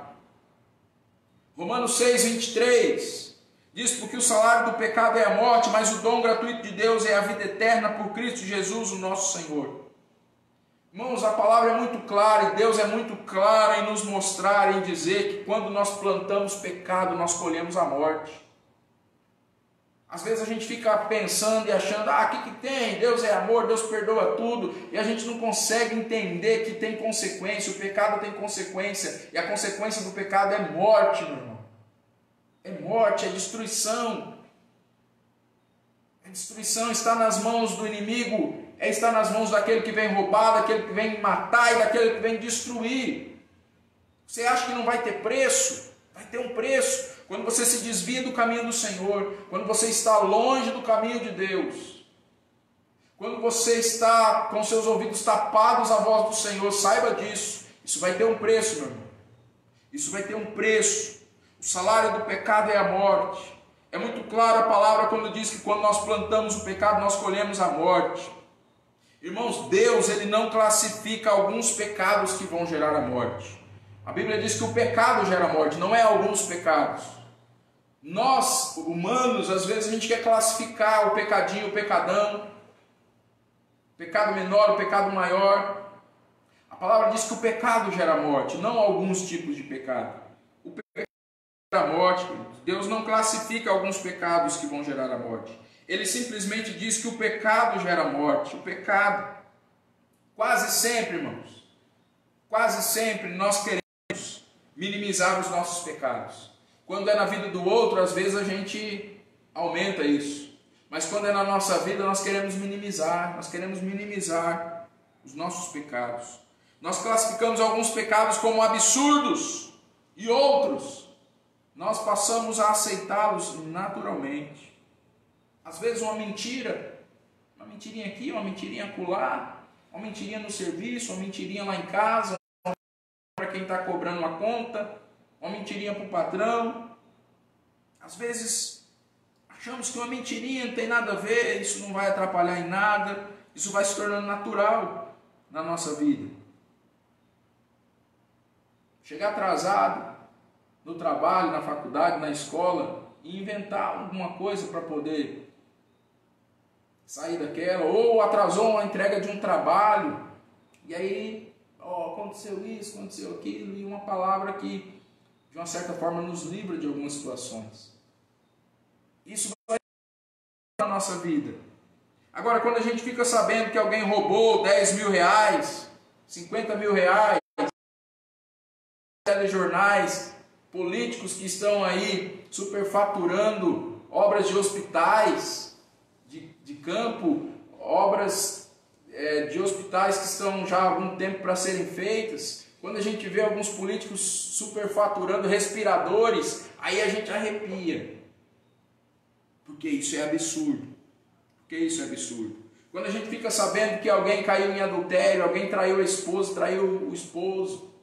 S1: Romanos 6, 23, diz: porque o salário do pecado é a morte, mas o dom gratuito de Deus é a vida eterna por Cristo Jesus, o nosso Senhor. Irmãos, a palavra é muito clara, e Deus é muito claro em nos mostrar, em dizer que quando nós plantamos pecado, nós colhemos a morte. Às vezes a gente fica pensando e achando: o que tem? Deus é amor, Deus perdoa tudo, e a gente não consegue entender que tem consequência, o pecado tem consequência, e a consequência do pecado é morte, meu irmão. É morte, é destruição. A destruição está nas mãos do inimigo, está nas mãos daquele que vem roubar, daquele que vem matar e daquele que vem destruir. Você acha que não vai ter preço? Vai ter um preço. Quando você se desvia do caminho do Senhor, quando você está longe do caminho de Deus, quando você está com seus ouvidos tapados à voz do Senhor, saiba disso. Isso vai ter um preço, meu irmão. Isso vai ter um preço. O salário do pecado é a morte. É muito clara a palavra quando diz que quando nós plantamos o pecado, nós colhemos a morte. Irmãos, Deus, Ele não classifica alguns pecados que vão gerar a morte. A Bíblia diz que o pecado gera morte, não é alguns pecados. Nós, humanos, às vezes a gente quer classificar o pecadinho, o pecadão, o pecado menor, o pecado maior. A palavra diz que o pecado gera morte, não alguns tipos de pecado. O pecado gera morte. Deus não classifica alguns pecados que vão gerar a morte. Ele simplesmente diz que o pecado gera morte, o pecado. Quase sempre, irmãos, quase sempre nós queremos minimizar os nossos pecados. Quando é na vida do outro, às vezes a gente aumenta isso. Mas quando é na nossa vida, nós queremos minimizar os nossos pecados. Nós classificamos alguns pecados como absurdos e outros nós passamos a aceitá-los naturalmente. Às vezes uma mentirinha aqui, uma mentirinha acolá, uma mentirinha no serviço, uma mentirinha lá em casa, para quem está cobrando uma conta, uma mentirinha para o patrão. Às vezes achamos que uma mentirinha não tem nada a ver, isso não vai atrapalhar em nada, isso vai se tornando natural na nossa vida. Chegar atrasado no trabalho, na faculdade, na escola, e inventar alguma coisa para poder sair daquela, ou atrasou a entrega de um trabalho, e aí aconteceu isso, aconteceu aquilo, e uma palavra que de uma certa forma nos livra de algumas situações. Isso vai na nossa vida. Agora, quando a gente fica sabendo que alguém roubou 10 mil reais, 50 mil reais, telejornais, políticos que estão aí superfaturando obras de hospitais, de campo, obras de hospitais que estão já há algum tempo para serem feitas. Quando a gente vê alguns políticos superfaturando respiradores, aí a gente arrepia. Porque isso é absurdo. Quando a gente fica sabendo que alguém caiu em adultério, alguém traiu a esposa, traiu o esposo,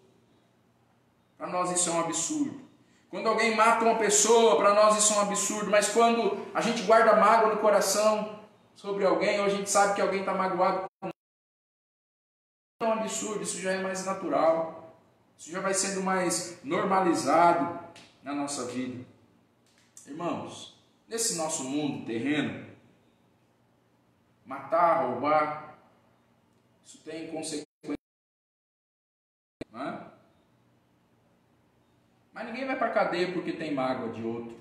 S1: para nós isso é um absurdo. Quando alguém mata uma pessoa, para nós isso é um absurdo. Mas quando a gente guarda mágoa no coração sobre alguém, ou a gente sabe que alguém está magoado, é um absurdo, isso já é mais natural. Isso já vai sendo mais normalizado na nossa vida. Irmãos, nesse nosso mundo terreno, matar, roubar, isso tem consequências, não é? Mas ninguém vai para a cadeia porque tem mágoa de outro.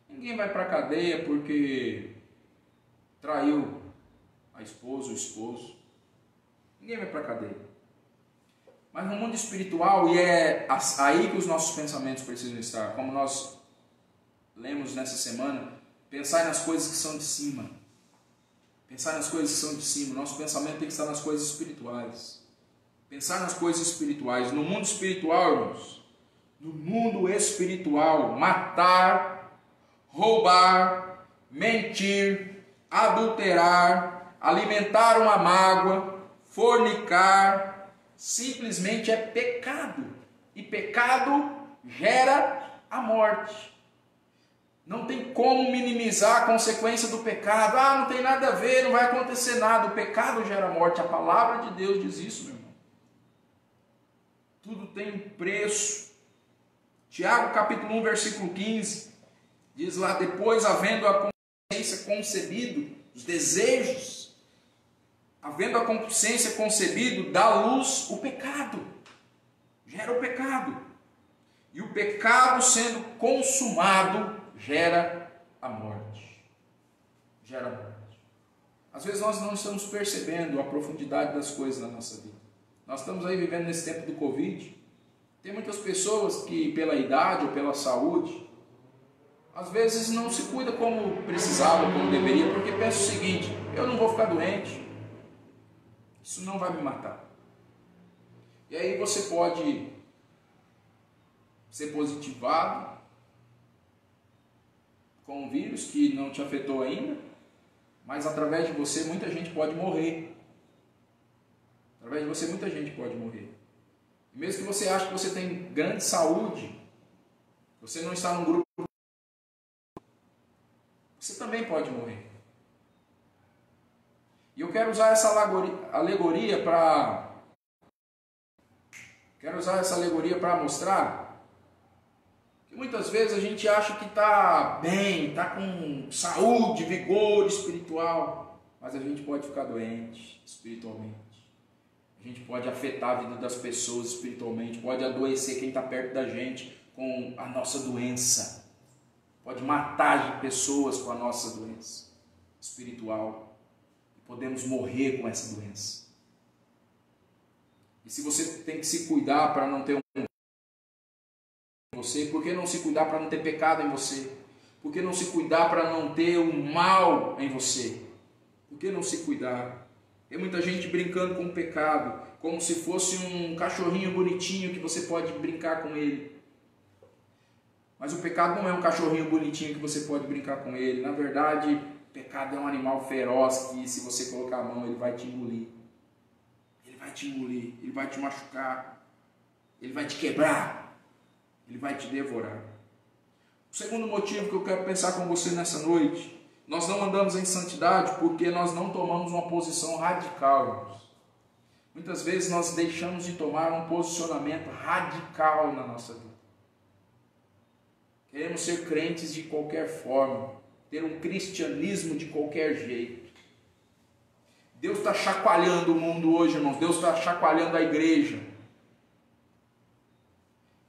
S1: Ninguém vai para a cadeia porque traiu a esposa, o esposo. Ninguém vai para a cadeia. Mas no mundo espiritual, e é aí que os nossos pensamentos precisam estar, como nós lemos nessa semana, pensar nas coisas que são de cima. Pensar nas coisas que são de cima. Nosso pensamento tem que estar nas coisas espirituais. Pensar nas coisas espirituais. No mundo espiritual, irmãos, no mundo espiritual, matar, roubar, mentir, adulterar, alimentar uma mágoa, fornicar, simplesmente é pecado. E pecado gera a morte. Não tem como minimizar a consequência do pecado. Não tem nada a ver, não vai acontecer nada. O pecado gera morte. A palavra de Deus diz isso, meu irmão. Tudo tem preço. Tiago capítulo 1, versículo 15, diz lá: depois, havendo a consciência concebido, os desejos, havendo a consciência concebido, dá luz o pecado, gera o pecado. E o pecado sendo consumado, gera a morte. Gera a morte. Às vezes nós não estamos percebendo a profundidade das coisas na nossa vida. Nós estamos aí vivendo nesse tempo do Covid. Tem muitas pessoas que, pela idade ou pela saúde, às vezes não se cuida como precisava, como deveria, porque pensa o seguinte: eu não vou ficar doente, isso não vai me matar. E aí você pode ser positivado com um vírus que não te afetou ainda, mas através de você muita gente pode morrer. Através de você muita gente pode morrer. E mesmo que você ache que você tem grande saúde, você não está num grupo, você também pode morrer. E eu quero usar essa alegoria para mostrar que muitas vezes a gente acha que está bem, está com saúde, vigor espiritual, mas a gente pode ficar doente espiritualmente. A gente pode afetar a vida das pessoas espiritualmente, pode adoecer quem está perto da gente com a nossa doença, pode matar pessoas com a nossa doença espiritual, e podemos morrer com essa doença. E se você tem que se cuidar para não ter você, por que não se cuidar para não ter pecado em você? Por que não se cuidar para não ter o mal em você? Por que não se cuidar? Tem muita gente brincando com o pecado, como se fosse um cachorrinho bonitinho que você pode brincar com ele. Mas o pecado não é um cachorrinho bonitinho que você pode brincar com ele. Na verdade, o pecado é um animal feroz que, se você colocar a mão, ele vai te engolir. Ele vai te engolir, ele vai te machucar, ele vai te quebrar. Ele vai te devorar. O segundo motivo que eu quero pensar com você nessa noite: nós não andamos em santidade porque nós não tomamos uma posição radical, irmãos. Muitas vezes nós deixamos de tomar um posicionamento radical na nossa vida. Queremos ser crentes de qualquer forma, ter um cristianismo de qualquer jeito. Deus está chacoalhando o mundo hoje, irmãos. Deus está chacoalhando a igreja.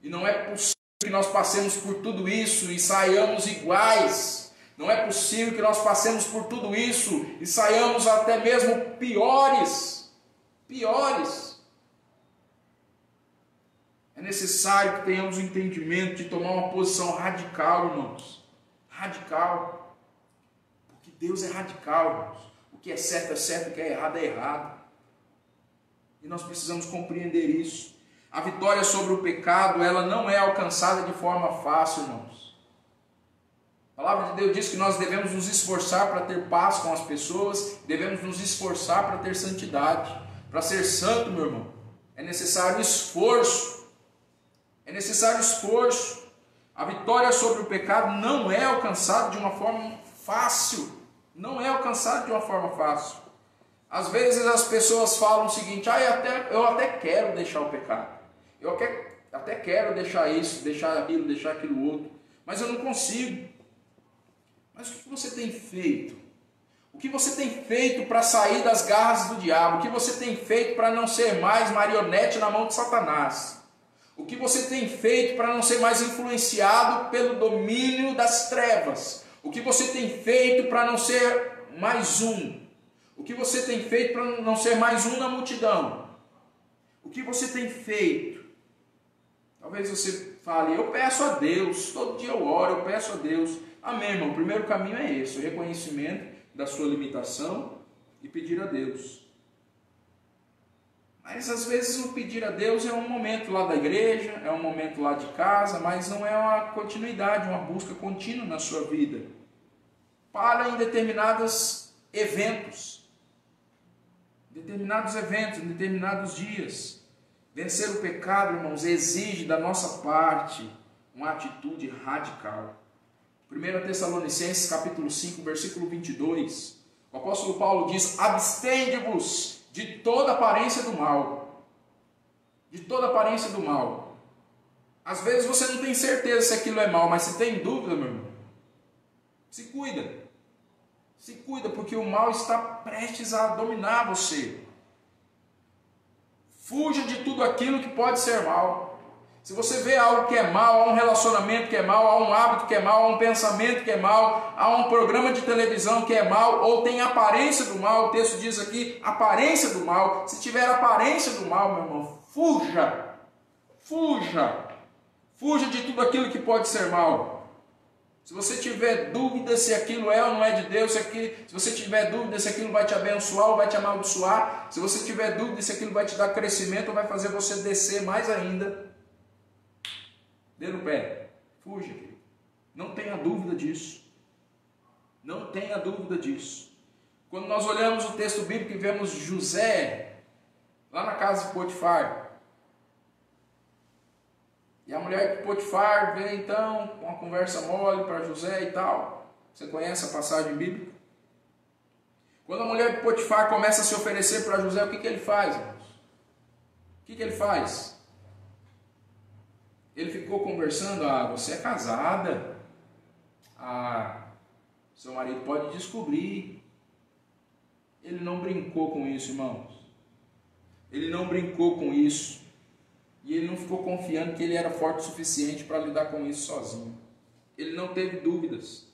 S1: E não é possível que nós passemos por tudo isso e saiamos iguais. Não é possível que nós passemos por tudo isso e saiamos até mesmo piores. Piores. É necessário que tenhamos o entendimento de tomar uma posição radical, irmãos. Radical. Porque Deus é radical, irmãos. O que é certo, o que é errado. E nós precisamos compreender isso. A vitória sobre o pecado, ela não é alcançada de forma fácil, irmãos. A palavra de Deus diz que nós devemos nos esforçar para ter paz com as pessoas, devemos nos esforçar para ter santidade. Para ser santo, meu irmão, é necessário esforço. É necessário esforço. A vitória sobre o pecado não é alcançada de uma forma fácil. Não é alcançada de uma forma fácil. Às vezes as pessoas falam o seguinte: eu até quero deixar o pecado. Eu até quero deixar isso, deixar aquilo outro, mas eu não consigo. Mas o que você tem feito? O que você tem feito para sair das garras do diabo? O que você tem feito para não ser mais marionete na mão de Satanás? O que você tem feito para não ser mais influenciado pelo domínio das trevas? O que você tem feito para não ser mais um? O que você tem feito para não ser mais um na multidão? O que você tem feito? Talvez você fale: eu peço a Deus, todo dia eu oro, eu peço a Deus. Amém, irmão? O primeiro caminho é esse: o reconhecimento da sua limitação e pedir a Deus. Mas às vezes o pedir a Deus é um momento lá da igreja, é um momento lá de casa, mas não é uma continuidade, uma busca contínua na sua vida. Para em determinados eventos, em determinados dias. Vencer o pecado, irmãos, exige da nossa parte uma atitude radical. 1 Tessalonicenses capítulo 5, versículo 22, o apóstolo Paulo diz: abstende-vos de toda aparência do mal. De toda aparência do mal. Às vezes você não tem certeza se aquilo é mal, mas se tem dúvida, meu irmão, se cuida. Se cuida, porque o mal está prestes a dominar você. Fuja de tudo aquilo que pode ser mal. Se você vê algo que é mal, há um relacionamento que é mal, há um hábito que é mal, há um pensamento que é mal, há um programa de televisão que é mal, ou tem aparência do mal, o texto diz aqui, aparência do mal. Se tiver aparência do mal, meu irmão, fuja. Fuja. Fuja de tudo aquilo que pode ser mal. Se você tiver dúvida se aquilo é ou não é de Deus, se você tiver dúvida se aquilo vai te abençoar ou vai te amaldiçoar, se você tiver dúvida se aquilo vai te dar crescimento ou vai fazer você descer mais ainda, dê no pé. Fuja, querido. Não tenha dúvida disso. Não tenha dúvida disso. Quando nós olhamos o texto bíblico e vemos José lá na casa de Potifar, e a mulher de Potifar vem então com uma conversa mole para José e tal. Você conhece a passagem bíblica? Quando a mulher de Potifar começa a se oferecer para José, o que ele faz, irmãos? O que ele faz? Ele ficou conversando: você é casada. Seu marido pode descobrir. Ele não brincou com isso, irmãos. Ele não brincou com isso. E ele não ficou confiando que ele era forte o suficiente para lidar com isso sozinho. Ele não teve dúvidas.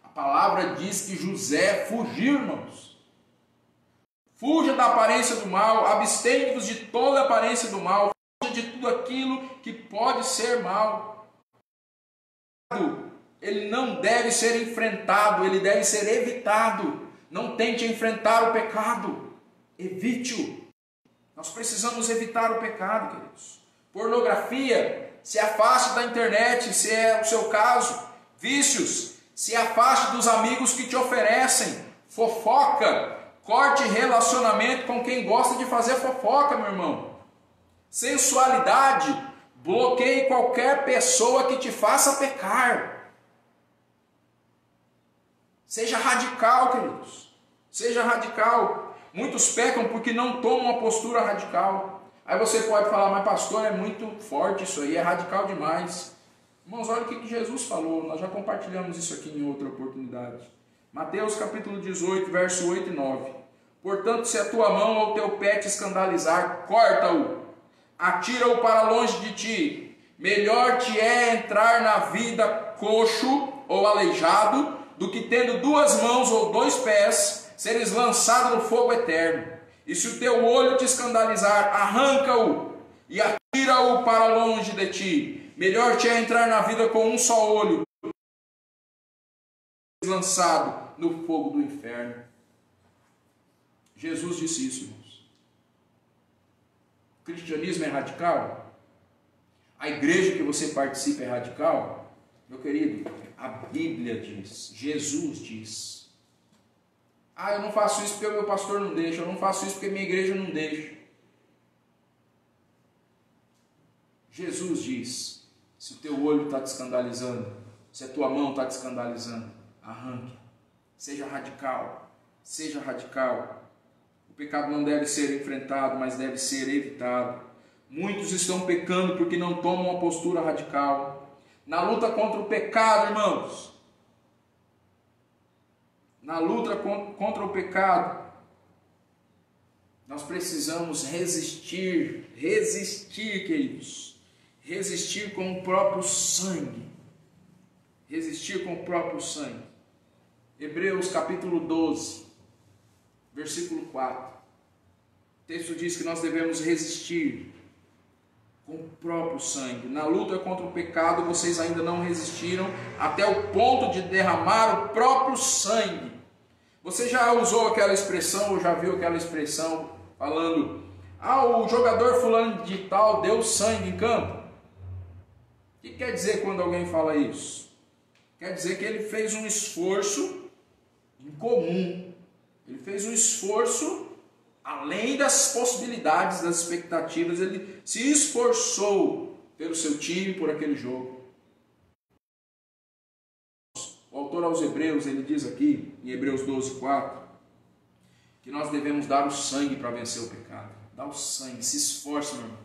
S1: A palavra diz que José fugiu, irmãos. Fuja da aparência do mal, abstende-vos de toda aparência do mal, fuja de tudo aquilo que pode ser mal. Ele não deve ser enfrentado, ele deve ser evitado. Não tente enfrentar o pecado, evite-o. Nós precisamos evitar o pecado, queridos. Pornografia, se afaste da internet, se é o seu caso. Vícios, se afaste dos amigos que te oferecem. Fofoca, corte relacionamento com quem gosta de fazer fofoca, meu irmão. Sensualidade, bloqueie qualquer pessoa que te faça pecar. Seja radical, queridos. Seja radical. Muitos pecam porque não tomam uma postura radical. Aí você pode falar, mas pastor, é muito forte isso aí, é radical demais. Irmãos, olha o que Jesus falou, nós já compartilhamos isso aqui em outra oportunidade. Mateus capítulo 18, verso 8 e 9. Portanto, se a tua mão ou teu pé te escandalizar, corta-o, atira-o para longe de ti. Melhor te é entrar na vida coxo ou aleijado, do que tendo duas mãos ou dois pés, seres lançado no fogo eterno. E se o teu olho te escandalizar, arranca-o e atira-o para longe de ti. Melhor te é entrar na vida com um só olho, lançado no fogo do inferno. Jesus disse isso, irmãos. O cristianismo é radical? A igreja que você participa é radical? Meu querido, a Bíblia diz, Jesus diz. Ah, eu não faço isso porque o meu pastor não deixa, eu não faço isso porque minha igreja não deixa. Jesus diz, se o teu olho está te escandalizando, se a tua mão está te escandalizando, arranque. Seja radical, seja radical. O pecado não deve ser enfrentado, mas deve ser evitado. Muitos estão pecando porque não tomam uma postura radical. Na luta contra o pecado, irmãos, na luta contra o pecado, nós precisamos resistir, queridos, resistir com o próprio sangue, resistir com o próprio sangue. Hebreus capítulo 12, versículo 4, o texto diz que nós devemos resistir com o próprio sangue. Na luta contra o pecado, vocês ainda não resistiram até o ponto de derramar o próprio sangue. Você já usou aquela expressão, ou já viu aquela expressão falando, o jogador fulano de tal deu sangue em campo? O que quer dizer quando alguém fala isso? Quer dizer que ele fez um esforço incomum. Ele fez um esforço além das possibilidades, das expectativas. Ele se esforçou pelo seu time, por aquele jogo. O autor aos Hebreus, ele diz aqui, em Hebreus 12, 4, que nós devemos dar o sangue para vencer o pecado. Dá o sangue, se esforce, meu irmão.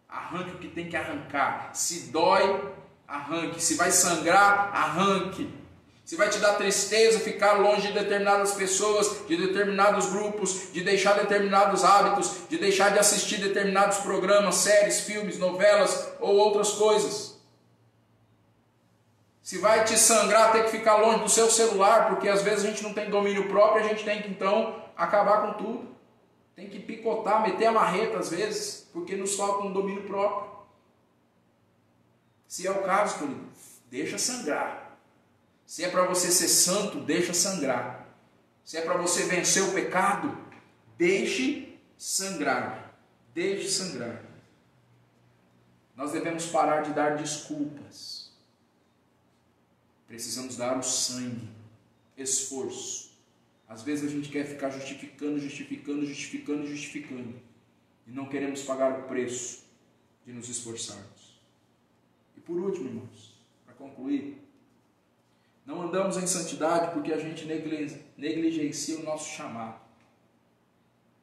S1: Arranque o que tem que arrancar. Se dói, arranque. Se vai sangrar, arranque. Se vai te dar tristeza ficar longe de determinadas pessoas, de determinados grupos, de deixar determinados hábitos, de deixar de assistir determinados programas, séries, filmes, novelas ou outras coisas. Se vai te sangrar ter que ficar longe do seu celular, porque às vezes a gente não tem domínio próprio, a gente tem que então acabar com tudo. Tem que picotar, meter a marreta às vezes, porque nos falta um domínio próprio. Se é o caso, querido, deixa sangrar. Se é para você ser santo, deixa sangrar. Se é para você vencer o pecado, deixe sangrar. Deixe sangrar. Nós devemos parar de dar desculpas. Precisamos dar o sangue, esforço. Às vezes a gente quer ficar justificando. E não queremos pagar o preço de nos esforçarmos. E por último, irmãos, para concluir, não andamos em santidade porque a gente negligencia o nosso chamado.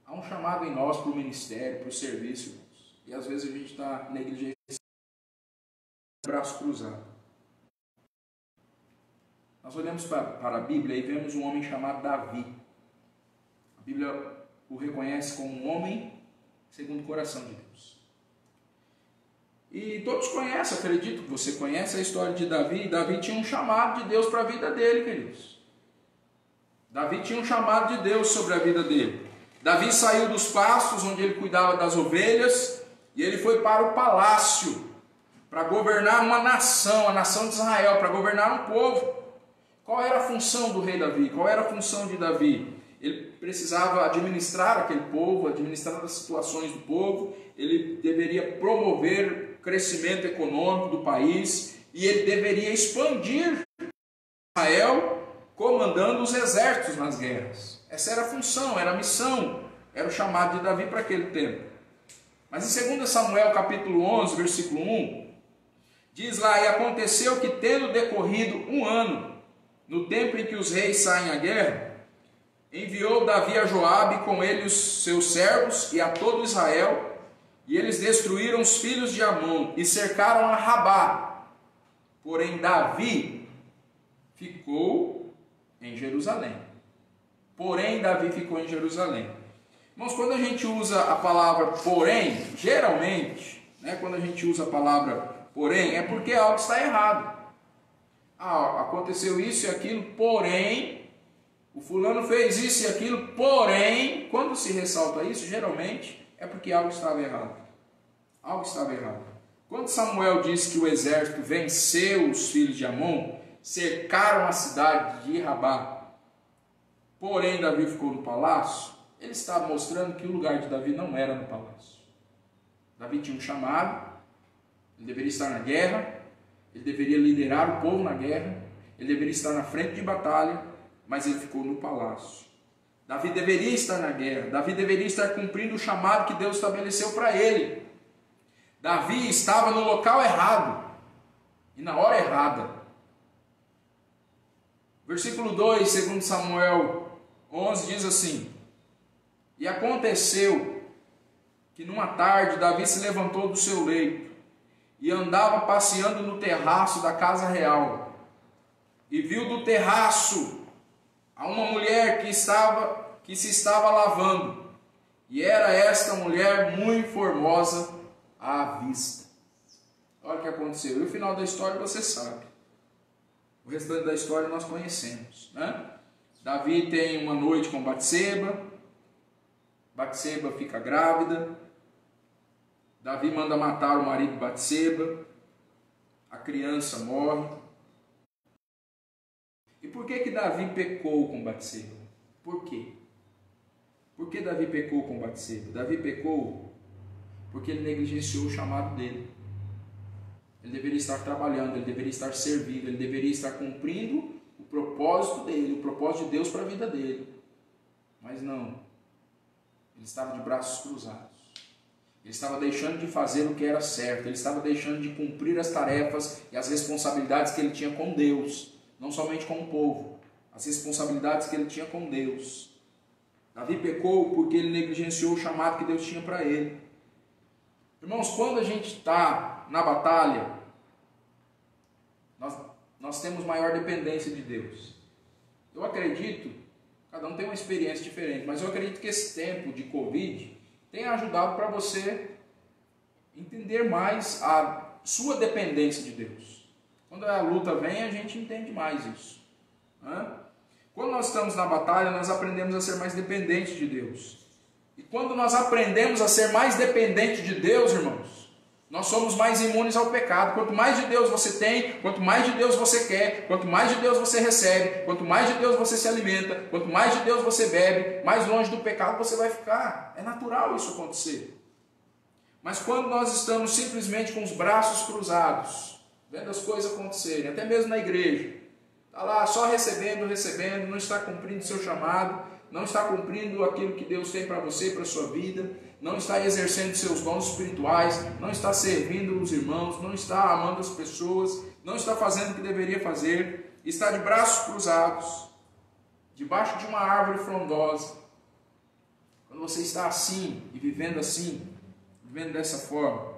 S1: Há um chamado em nós para o ministério, para o serviço, irmãos. E às vezes a gente está negligenciando o braço cruzado. Nós olhamos para a Bíblia e vemos um homem chamado Davi. A Bíblia o reconhece como um homem segundo o coração de Deus. E todos conhecem, acredito que você conhece a história de Davi. Davi tinha um chamado de Deus para a vida dele, queridos. Davi tinha um chamado de Deus sobre a vida dele. Davi saiu dos pastos onde ele cuidava das ovelhas e ele foi para o palácio para governar uma nação, a nação de Israel, para governar um povo. Qual era a função do rei Davi? Qual era a função de Davi? Ele precisava administrar aquele povo, administrar as situações do povo, ele deveria promover o crescimento econômico do país e ele deveria expandir Israel, comandando os exércitos nas guerras. Essa era a função, era a missão, era o chamado de Davi para aquele tempo. Mas em 2 Samuel capítulo 11, versículo 1, diz lá: e aconteceu que, tendo decorrido um ano, no tempo em que os reis saem à guerra, enviou Davi a Joabe, com ele os seus servos e a todo Israel, e eles destruíram os filhos de Amon e cercaram a Rabá. Porém Davi ficou em Jerusalém. Irmãos, quando a gente usa a palavra porém, geralmente, quando a gente usa a palavra porém, é porque algo está errado. Aconteceu isso e aquilo, porém, o fulano fez isso e aquilo, porém, quando se ressalta isso, geralmente, é porque algo estava errado. Quando Samuel diz que o exército venceu os filhos de Amon, cercaram a cidade de Rabá, porém Davi ficou no palácio, ele estava mostrando que o lugar de Davi não era no palácio. Davi tinha um chamado, ele deveria estar na guerra, ele deveria liderar o povo na guerra, ele deveria estar na frente de batalha, mas ele ficou no palácio. Davi deveria estar na guerra, Davi deveria estar cumprindo o chamado que Deus estabeleceu para ele. Davi estava no local errado e na hora errada. Versículo 2, 2 Samuel 11, diz assim: e aconteceu que numa tarde Davi se levantou do seu leito e andava passeando no terraço da casa real, e viu do terraço a uma mulher que se estava lavando, e era esta mulher muito formosa à vista. Olha o que aconteceu. E o final da história você sabe. O restante da história nós conhecemos, Davi tem uma noite com Batseba. Batseba fica grávida. Davi manda matar o marido de Batseba. A criança morre. E por que Davi pecou com Batseba? Por quê? Por que Davi pecou com Batseba? Davi pecou porque ele negligenciou o chamado dele. Ele deveria estar trabalhando, ele deveria estar servindo, ele deveria estar cumprindo o propósito dele, o propósito de Deus para a vida dele. Mas não. Ele estava de braços cruzados. Ele estava deixando de fazer o que era certo. Ele estava deixando de cumprir as tarefas e as responsabilidades que ele tinha com Deus. Não somente com o povo. As responsabilidades que ele tinha com Deus. Davi pecou porque ele negligenciou o chamado que Deus tinha para ele. Irmãos, quando a gente está na batalha, nós temos maior dependência de Deus. Eu acredito, cada um tem uma experiência diferente, mas eu acredito que esse tempo de Covid tenha ajudado para você entender mais a sua dependência de Deus. Quando a luta vem, a gente entende mais isso. Quando nós estamos na batalha, nós aprendemos a ser mais dependentes de Deus. E quando nós aprendemos a ser mais dependentes de Deus, irmãos, nós somos mais imunes ao pecado. Quanto mais de Deus você tem, quanto mais de Deus você quer, quanto mais de Deus você recebe, quanto mais de Deus você se alimenta, quanto mais de Deus você bebe, mais longe do pecado você vai ficar. É natural isso acontecer. Mas quando nós estamos simplesmente com os braços cruzados, vendo as coisas acontecerem, até mesmo na igreja, está lá só recebendo, não está cumprindo seu chamado, não está cumprindo aquilo que Deus tem para você e para a sua vida, não está exercendo seus dons espirituais, não está servindo os irmãos, não está amando as pessoas, não está fazendo o que deveria fazer, está de braços cruzados, debaixo de uma árvore frondosa. Quando você está assim e vivendo dessa forma,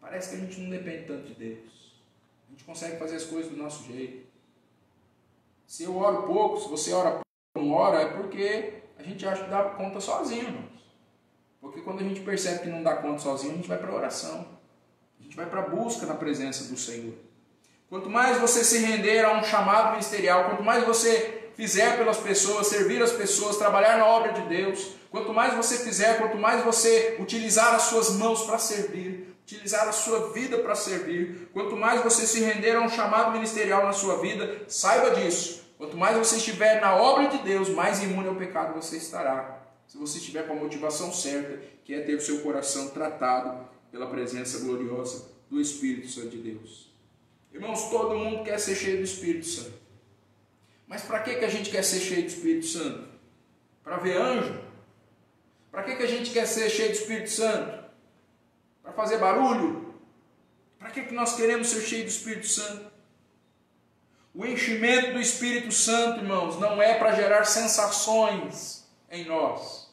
S1: parece que a gente não depende tanto de Deus. A gente consegue fazer as coisas do nosso jeito. Se eu oro pouco, se você ora pouco, não ora, é porque a gente acha que dá conta sozinho, irmãos. Porque quando a gente percebe que não dá conta sozinho, a gente vai para a oração. A gente vai para a busca na presença do Senhor. Quanto mais você se render a um chamado ministerial, quanto mais você fizer pelas pessoas, servir as pessoas, trabalhar na obra de Deus, quanto mais você fizer, quanto mais você utilizar as suas mãos para servir, utilizar a sua vida para servir, quanto mais você se render a um chamado ministerial na sua vida, saiba disso. Quanto mais você estiver na obra de Deus, mais imune ao pecado você estará. Se você estiver com a motivação certa, que é ter o seu coração tratado pela presença gloriosa do Espírito Santo de Deus. Irmãos, todo mundo quer ser cheio do Espírito Santo. Mas para que a gente quer ser cheio do Espírito Santo? Para ver anjo? Para que a gente quer ser cheio do Espírito Santo? Para fazer barulho? Para que nós queremos ser cheios do Espírito Santo? O enchimento do Espírito Santo, irmãos, não é para gerar sensações em nós.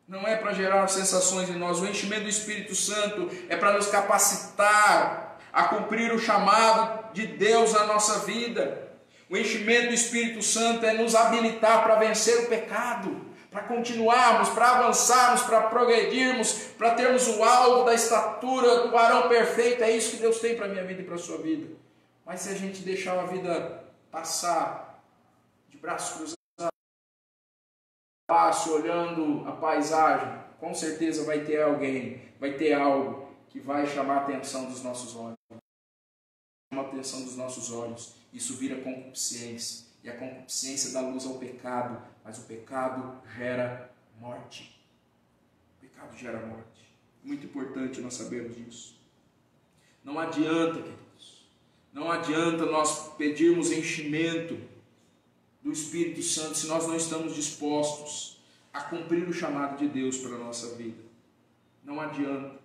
S1: Não é para gerar sensações em nós. O enchimento do Espírito Santo é para nos capacitar a cumprir o chamado de Deus na nossa vida. O enchimento do Espírito Santo é nos habilitar para vencer o pecado, para continuarmos, para avançarmos, para progredirmos, para termos o alvo da estatura do varão perfeito. É isso que Deus tem para a minha vida e para a sua vida. Mas se a gente deixar a vida passar de braços cruzados, olhando a paisagem, com certeza vai ter alguém, vai ter algo que vai chamar a atenção dos nossos olhos. Chama a atenção dos nossos olhos. Isso vira concupiscência. E a concupiscência dá luz ao pecado, mas o pecado gera morte. O pecado gera morte. Muito importante nós sabermos disso. Não adianta, queridos, não adianta nós pedirmos enchimento do Espírito Santo se nós não estamos dispostos a cumprir o chamado de Deus para a nossa vida. Não adianta.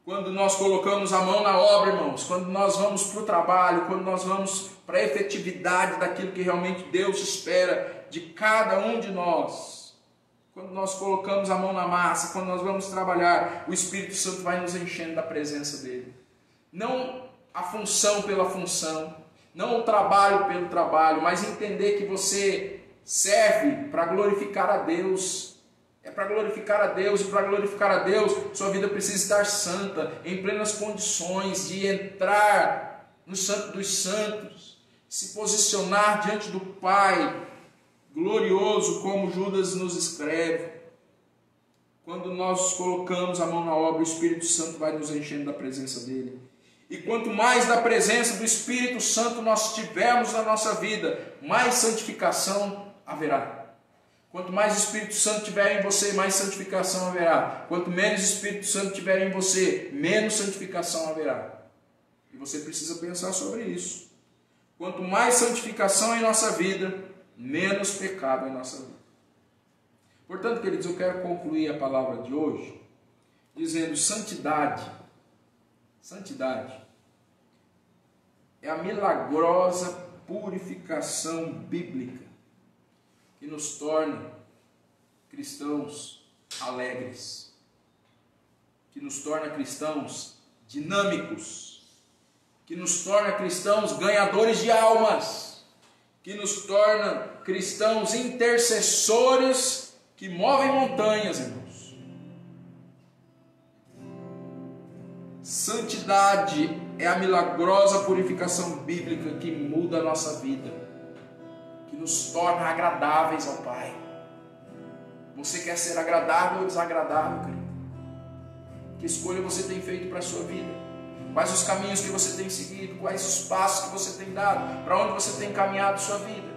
S1: Quando nós colocamos a mão na obra, irmãos, quando nós vamos para o trabalho, quando nós vamos para a efetividade daquilo que realmente Deus espera de cada um de nós, quando nós colocamos a mão na massa, quando nós vamos trabalhar, o Espírito Santo vai nos enchendo da presença dele. Não a função pela função, não o trabalho pelo trabalho, mas entender que você serve para glorificar a Deus. É para glorificar a Deus, e para glorificar a Deus, sua vida precisa estar santa, em plenas condições de entrar no Santo dos Santos, se posicionar diante do Pai, glorioso, como Judas nos escreve. Quando nós colocamos a mão na obra, o Espírito Santo vai nos enchendo da presença dele. E quanto mais da presença do Espírito Santo nós tivermos na nossa vida, mais santificação haverá. Quanto mais Espírito Santo tiver em você, mais santificação haverá. Quanto menos Espírito Santo tiver em você, menos santificação haverá. E você precisa pensar sobre isso. Quanto mais santificação em nossa vida, menos pecado em nossa vida. Portanto, queridos, eu quero concluir a palavra de hoje dizendo: santidade. Santidade é a milagrosa purificação bíblica que nos torna cristãos alegres, que nos torna cristãos dinâmicos, que nos torna cristãos ganhadores de almas, que nos torna cristãos intercessores que movem montanhas, irmãos. Santidade é a milagrosa purificação bíblica que muda a nossa vida, que nos torna agradáveis ao Pai. Você quer ser agradável ou desagradável, querido? Que escolha você tem feito para a sua vida? Quais os caminhos que você tem seguido? Quais os passos que você tem dado? Para onde você tem caminhado sua vida?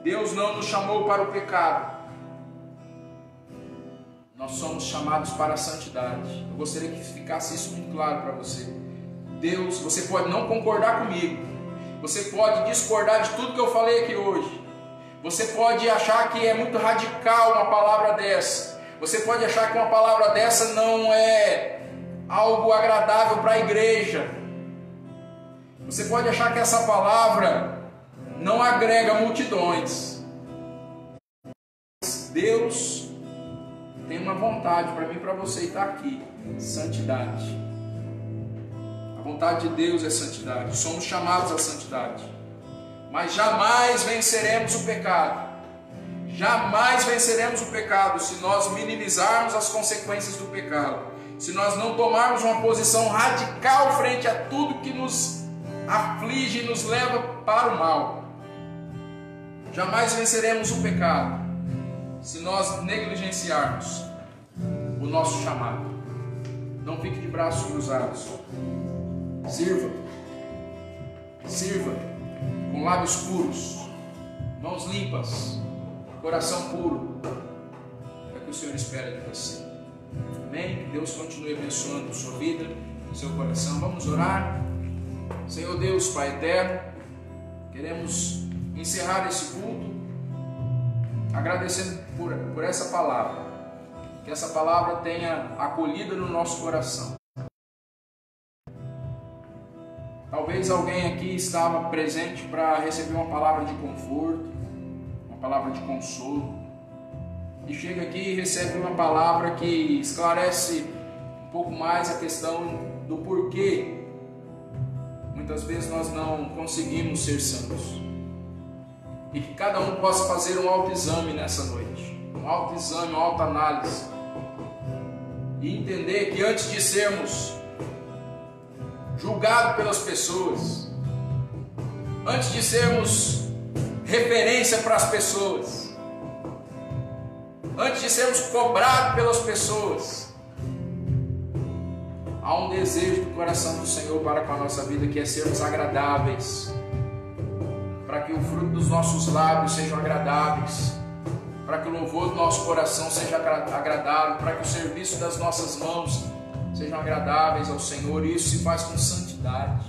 S1: Deus não nos chamou para o pecado. Nós somos chamados para a santidade. Eu gostaria que ficasse isso muito claro para você. Deus, você pode não concordar comigo. Você pode discordar de tudo que eu falei aqui hoje. Você pode achar que é muito radical uma palavra dessa. Você pode achar que uma palavra dessa não é algo agradável para a igreja. Você pode achar que essa palavra não agrega multidões. Deus tem uma vontade para mim e para você estar aqui: santidade. A vontade de Deus é santidade. Somos chamados à santidade. Mas jamais venceremos o pecado. Jamais venceremos o pecado se nós minimizarmos as consequências do pecado. Se nós não tomarmos uma posição radical frente a tudo que nos aflige e nos leva para o mal. Jamais venceremos o pecado se nós negligenciarmos o nosso chamado. Não fique de braços cruzados. Sirva com lábios puros, mãos limpas, coração puro. É o que o Senhor espera de você. Amém? Que Deus continue abençoando a sua vida, o seu coração. Vamos orar. Senhor Deus, Pai eterno, queremos encerrar esse culto agradecendo por essa palavra. Que essa palavra tenha acolhida no nosso coração. Talvez alguém aqui estava presente para receber uma palavra de conforto, uma palavra de consolo, e chega aqui e recebe uma palavra que esclarece um pouco mais a questão do porquê muitas vezes nós não conseguimos ser santos. E que cada um possa fazer um autoexame nessa noite, um autoexame, uma autoanálise, e entender que antes de sermos julgados pelas pessoas, antes de sermos referência para as pessoas, antes de sermos cobrados pelas pessoas, há um desejo do coração do Senhor para com a nossa vida, que é sermos agradáveis, para que o fruto dos nossos lábios sejam agradáveis, para que o louvor do nosso coração seja agradável, para que o serviço das nossas mãos sejam agradáveis ao Senhor. E isso se faz com santidade.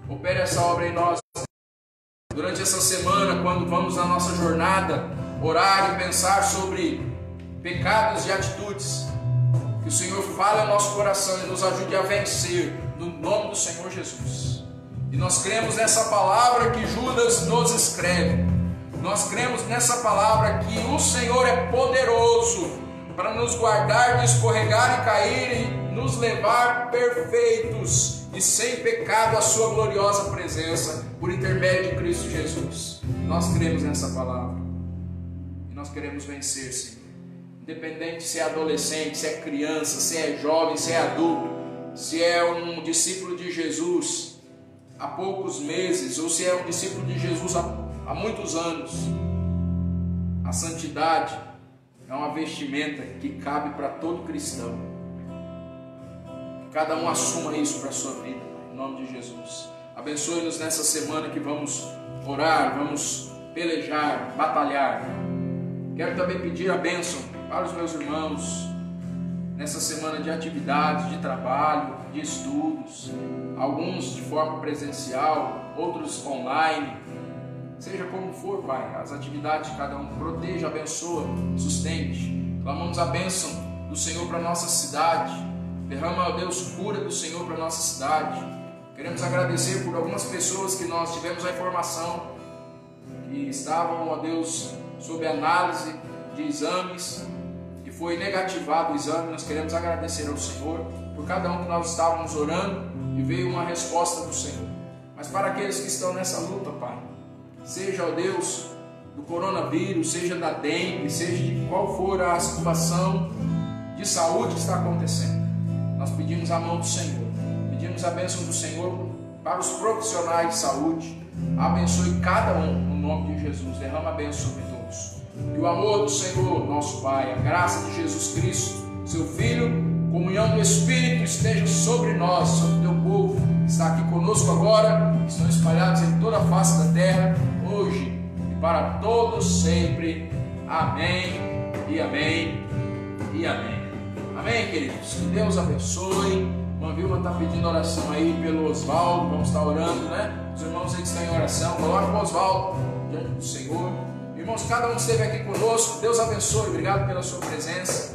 S1: Opere essa obra em nós. Durante essa semana, quando vamos na nossa jornada, orar e pensar sobre pecados e atitudes, que o Senhor fale ao nosso coração e nos ajude a vencer, no nome do Senhor Jesus. E nós cremos nessa palavra que Judas nos escreve. Nós cremos nessa palavra que o Senhor é poderoso para nos guardar de escorregar e cair e nos levar perfeitos e sem pecado à sua gloriosa presença por intermédio de Cristo Jesus. Nós cremos nessa palavra e nós queremos vencer, Senhor. Independente se é adolescente, se é criança, se é jovem, se é adulto, se é um discípulo de Jesus há poucos meses ou se é um discípulo de Jesus há muitos anos, a santidade é uma vestimenta que cabe para todo cristão. Que cada um assuma isso para a sua vida, em nome de Jesus. Abençoe-nos nessa semana que vamos orar, vamos pelejar, batalhar. Quero também pedir a bênção para os meus irmãos nessa semana de atividades, de trabalho, de estudos, alguns de forma presencial, outros online. Seja como for, Pai, as atividades de cada um, proteja, abençoa, sustente. Clamamos a bênção do Senhor para a nossa cidade. Derrama, ó Deus, cura do Senhor para a nossa cidade. Queremos agradecer por algumas pessoas que nós tivemos a informação que estavam, ó Deus, sob análise de exames e foi negativado o exame. Nós queremos agradecer ao Senhor por cada um que nós estávamos orando e veio uma resposta do Senhor. Mas para aqueles que estão nessa luta, Pai, seja, ó Deus, do coronavírus, seja da dengue, seja de qual for a situação de saúde que está acontecendo, nós pedimos a mão do Senhor, pedimos a bênção do Senhor para os profissionais de saúde. Abençoe cada um no nome de Jesus, derrama a bênção sobre todos. Que o amor do Senhor, nosso Pai, a graça de Jesus Cristo, seu Filho, comunhão do Espírito esteja sobre nós, sobre o teu povo que está aqui conosco agora, que estão espalhados em toda a face da terra, hoje e para todos sempre. Amém e amém e amém. Amém, queridos? Que Deus abençoe. Irmã Vilma está pedindo oração aí pelo Oswaldo. Vamos estar orando, né? Os irmãos aí que estão em oração, coloca o Oswaldo diante do Senhor. Irmãos, cada um esteve aqui conosco. Deus abençoe. Obrigado pela sua presença.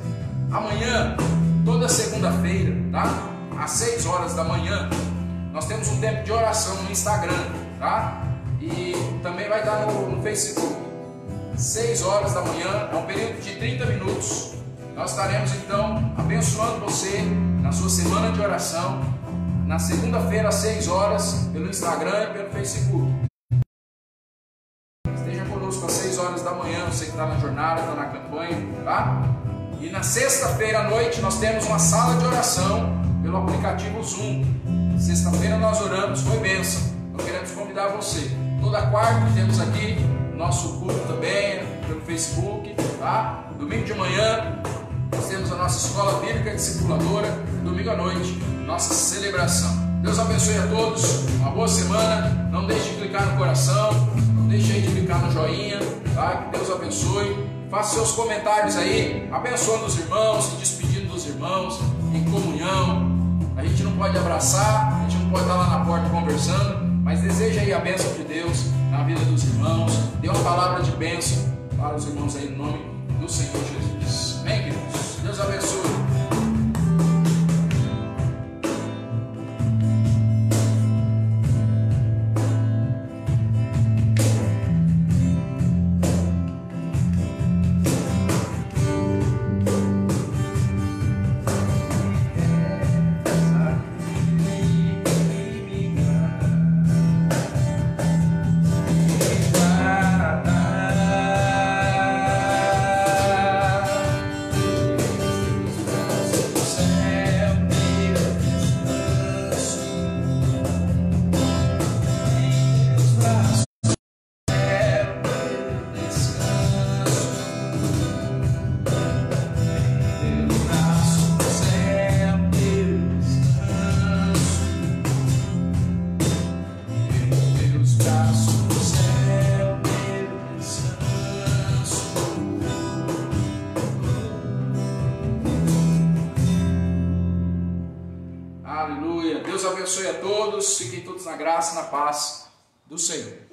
S1: Amanhã, toda segunda-feira, tá? Às 6 horas da manhã, nós temos um tempo de oração no Instagram, tá? E também vai dar no Facebook. 6 horas da manhã, é um período de 30 minutos. Nós estaremos então abençoando você na sua semana de oração, na segunda-feira às 6 horas, pelo Instagram e pelo Facebook. Esteja conosco às 6 horas da manhã, você que está na jornada, está na campanha, tá? E na sexta-feira à noite nós temos uma sala de oração pelo aplicativo Zoom. Sexta-feira nós oramos, foi bênção. Então queremos convidar você. Toda quarta temos aqui nosso culto também pelo Facebook, tá? Domingo de manhã nós temos a nossa escola bíblica discipuladora, domingo à noite, nossa celebração. Deus abençoe a todos, uma boa semana, não deixe de clicar no coração, não deixe aí de clicar no joinha, tá? Que Deus abençoe, faça seus comentários aí, abençoando os irmãos, se despedindo dos irmãos, em comunhão. A gente não pode abraçar, a gente não pode estar lá na porta conversando, mas deseja aí a bênção de Deus na vida dos irmãos, dê uma palavra de bênção para os irmãos aí no nome do Senhor Jesus. Amém, queridos? Deus abençoe. Aleluia. Deus abençoe a todos. Fiquem todos na graça e na paz do Senhor.